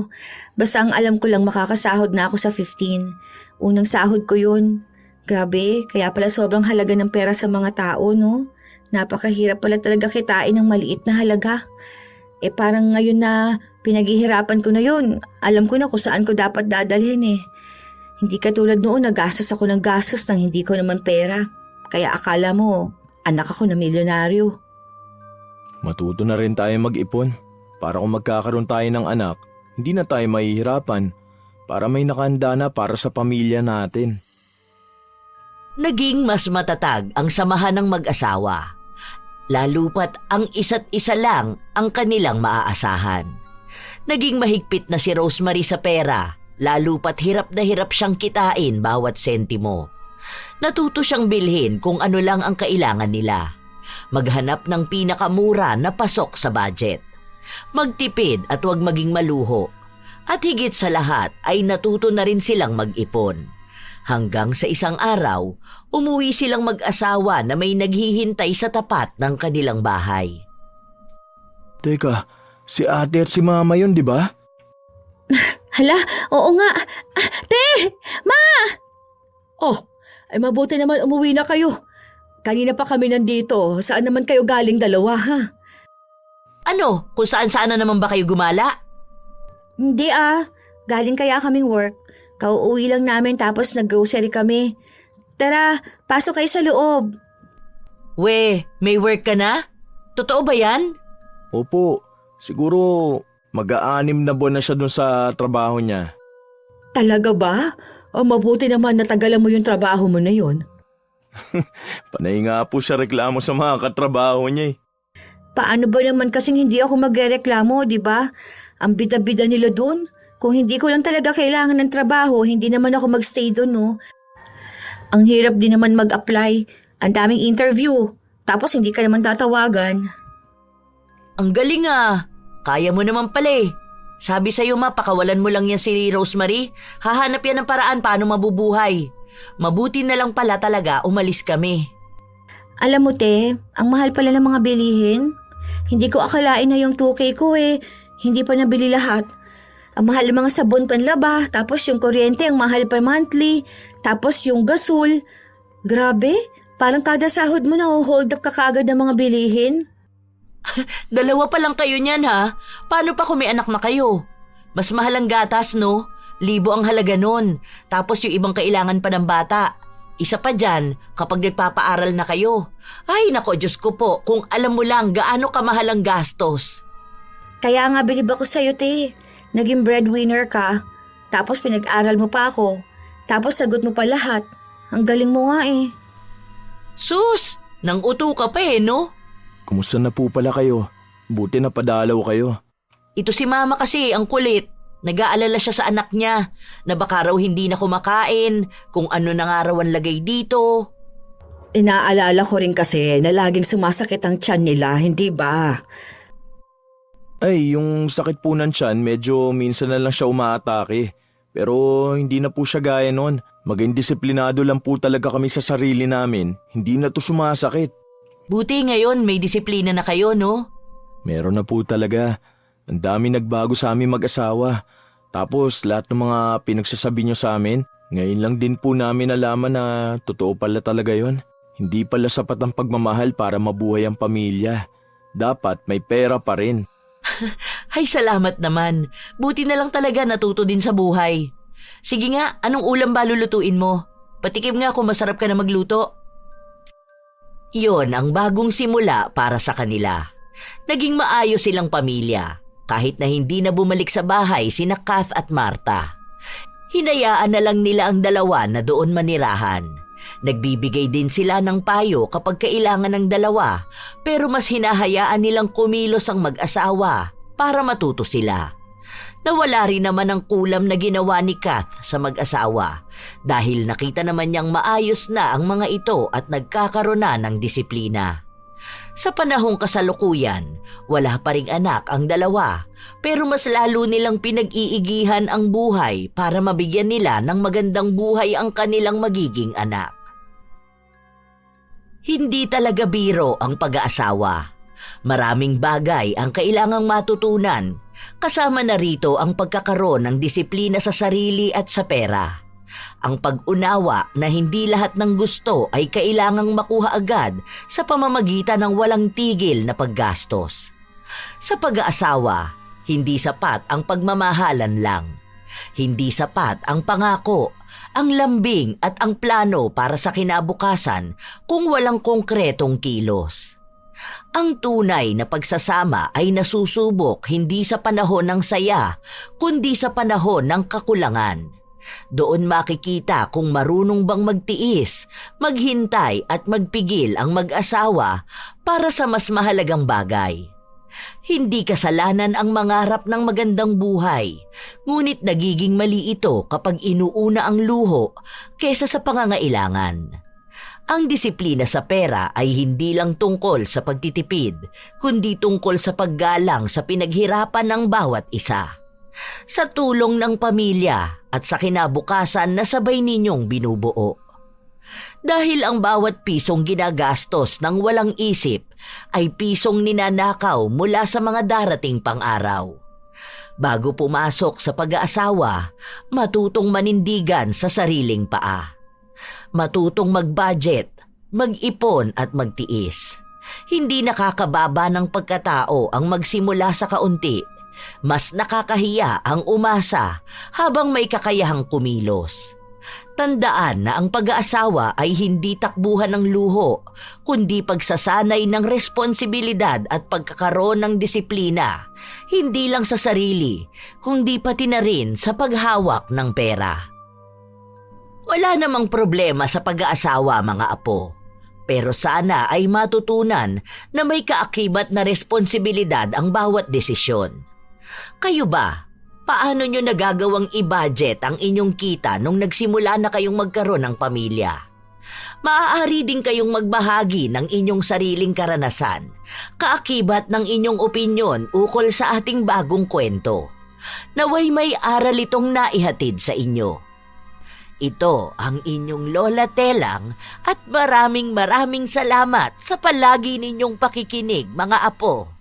Basta ang alam ko lang makakasahod na ako sa 15. Unang sahod ko yun. Grabe, kaya pala sobrang halaga ng pera sa mga tao, no? Napakahirap pala talaga kitain ng maliit na halaga. Parang ngayon na pinaghihirapan ko na yun. Alam ko na kung saan ko dapat dadalhin Hindi katulad noon nagastos ako ng gastos nang hindi ko naman pera. Kaya akala mo, anak ako na milyonaryo. Matuto na rin tayo mag-ipon para kung magkakaroon tayo ng anak, hindi na tayo mahihirapan para may nakahanda na para sa pamilya natin. Naging mas matatag ang samahan ng mag-asawa. Lalo pat ang isa't isa lang ang kanilang maaasahan. Naging mahigpit na si Rosemary sa pera, lalo pat hirap na hirap siyang kitain bawat sentimo. Natuto siyang bilhin kung ano lang ang kailangan nila. Maghanap ng pinakamura na pasok sa budget. Magtipid at huwag maging maluho. At higit sa lahat ay natuto na rin silang mag-ipon. Hanggang sa isang araw, umuwi silang mag-asawa na may naghihintay sa tapat ng kanilang bahay. Teka, si ate at si mama yun, di ba? Hala, oo nga. Te! Ma! Oh, ay mabuti naman umuwi na kayo. Kanina pa kami nandito. Saan naman kayo galing dalawa, ha? Ano? Kung saan-saan na naman ba kayo gumala? Hindi galing kaya kaming work. Kauuwi lang namin tapos nag-grocery kami. Tara, pasok kayo sa loob. We, may work ka na? Totoo ba yan? Opo, siguro mag-aanim na buwan na siya dun sa trabaho niya. Talaga ba? O mabuti naman natagalan mo yung trabaho mo na yon. Panay nga po siya reklamo sa mga katrabaho niya Paano ba naman kasing hindi ako magreklamo, di ba? Ang bida-bida nila dun. Kung hindi ko lang talaga kailangan ng trabaho, hindi naman ako magstay dun, no? Ang hirap din naman mag-apply. Ang daming interview. Tapos hindi ka naman tatawagan. Ang galing Kaya mo naman pala Sabi sa'yo pakawalan mo lang yan si Rosemary. Hahanap yan ng paraan paano mabubuhay. Mabuti na lang pala talaga umalis kami. Alam mo, te, ang mahal pala ng mga bilihin. Hindi ko akalain na yung 2K ko hindi pa nabili lahat. Ang mahal ng mga sabon panlaba, tapos yung kuryente ang mahal pa monthly, tapos yung gasol. Grabe, parang kada sahod mo na-hold up ka kagad ng mga bilihin. Dalawa pa lang kayo niyan Paano pa kung may anak na kayo? Mas mahal ang gatas, no? 1,000 ang halaga nun. Tapos yung ibang kailangan pa ng bata. Isa pa dyan, kapag nagpapaaral na kayo. Ay, nako, Diyos ko po, kung alam mo lang gaano kamahal ang gastos. Kaya nga bilib ako sa'yo, te. Naging breadwinner ka. Tapos pinag-aral mo pa ako. Tapos sagot mo pa lahat. Ang galing mo nga Sus, nang uto ka pa no? Kumusta na po pala kayo? Buti na padalaw kayo. Ito si mama kasi, ang kulit. Nag-aalala siya sa anak niya na baka raw hindi na kumakain, kung ano na nga raw ang lagay dito. Inaalala ko rin kasi na laging sumasakit ang tiyan nila, hindi ba? Ay, yung sakit po ng tiyan, medyo minsan na lang siya umaatake. Pero hindi na po siya gaya noon. Maging disiplinado lang po talaga kami sa sarili namin. Hindi na to sumasakit. Buti ngayon may disiplina na kayo, no? Meron na po talaga. Ang dami nagbago sa amin mag-asawa. Tapos lahat ng mga pinagsasabi nyo sa amin, ngayon lang din po namin nalaman na totoo pala talaga yon. Hindi pala sapat ang pagmamahal para mabuhay ang pamilya. Dapat may pera pa rin. Ay, salamat naman. Buti na lang talaga natuto din sa buhay. Sige nga, anong ulam ba lulutuin mo? Patikim nga kung masarap ka na magluto. Iyon ang bagong simula para sa kanila. Naging maayos silang pamilya, kahit na hindi na bumalik sa bahay sina Kath at Marta. Hinayaan na lang nila ang dalawa na doon manirahan. Nagbibigay din sila ng payo kapag kailangan ng dalawa, pero mas hinahayaan nilang kumilos ang mag-asawa para matuto sila. Nawala rin naman ang kulam na ginawa ni Kath sa mag-asawa dahil nakita naman niyang maayos na ang mga ito at nagkakaroon na ng disiplina. Sa panahong kasalukuyan, wala pa ring anak ang dalawa, pero mas lalo nilang pinag-iigihan ang buhay para mabigyan nila ng magandang buhay ang kanilang magiging anak. Hindi talaga biro ang pag-aasawa. Maraming bagay ang kailangang matutunan, kasama na rito ang pagkakaroon ng disiplina sa sarili at sa pera. Ang pag-unawa na hindi lahat ng gusto ay kailangang makuha agad sa pamamagitan ng walang tigil na paggastos. Sa pag-aasawa, hindi sapat ang pagmamahalan lang. Hindi sapat ang pangako, ang lambing at ang plano para sa kinabukasan kung walang konkretong kilos. Ang tunay na pagsasama ay nasusubok hindi sa panahon ng saya, kundi sa panahon ng kakulangan. Doon makikita kung marunong bang magtiis, maghintay at magpigil ang mag-asawa para sa mas mahalagang bagay. Hindi kasalanan ang mangarap ng magandang buhay, ngunit nagiging mali ito kapag inuuna ang luho kesa sa pangangailangan. Ang disiplina sa pera ay hindi lang tungkol sa pagtitipid, kundi tungkol sa paggalang sa pinaghirapan ng bawat isa. Sa tulong ng pamilya at sa kinabukasan na sabay ninyong binubuo. Dahil ang bawat pisong ginagastos ng walang isip ay pisong ninanakaw mula sa mga darating pang araw. Bago pumasok sa pag-aasawa, matutong manindigan sa sariling paa. Matutong mag-budget, mag-ipon at magtiis. Hindi nakakababa ng pagkatao ang magsimula sa kaunti. Mas nakakahiya ang umasa habang may kakayahang kumilos. Tandaan na ang pag-aasawa ay hindi takbuhan ng luho, kundi pagsasanay ng responsibilidad at pagkakaroon ng disiplina, hindi lang sa sarili, kundi pati na rin sa paghawak ng pera. Wala namang problema sa pag-aasawa, mga apo. Pero sana ay matutunan na may kaakibat na responsibilidad ang bawat desisyon. Kayo ba? Paano nyo nagagawang i-budget ang inyong kita nung nagsimula na kayong magkaroon ng pamilya? Maaari din kayong magbahagi ng inyong sariling karanasan, kaakibat ng inyong opinyon ukol sa ating bagong kwento. Naway may aral itong naihatid sa inyo. Ito ang inyong Lola Telang at maraming salamat sa palagi ninyong pakikinig, mga apo.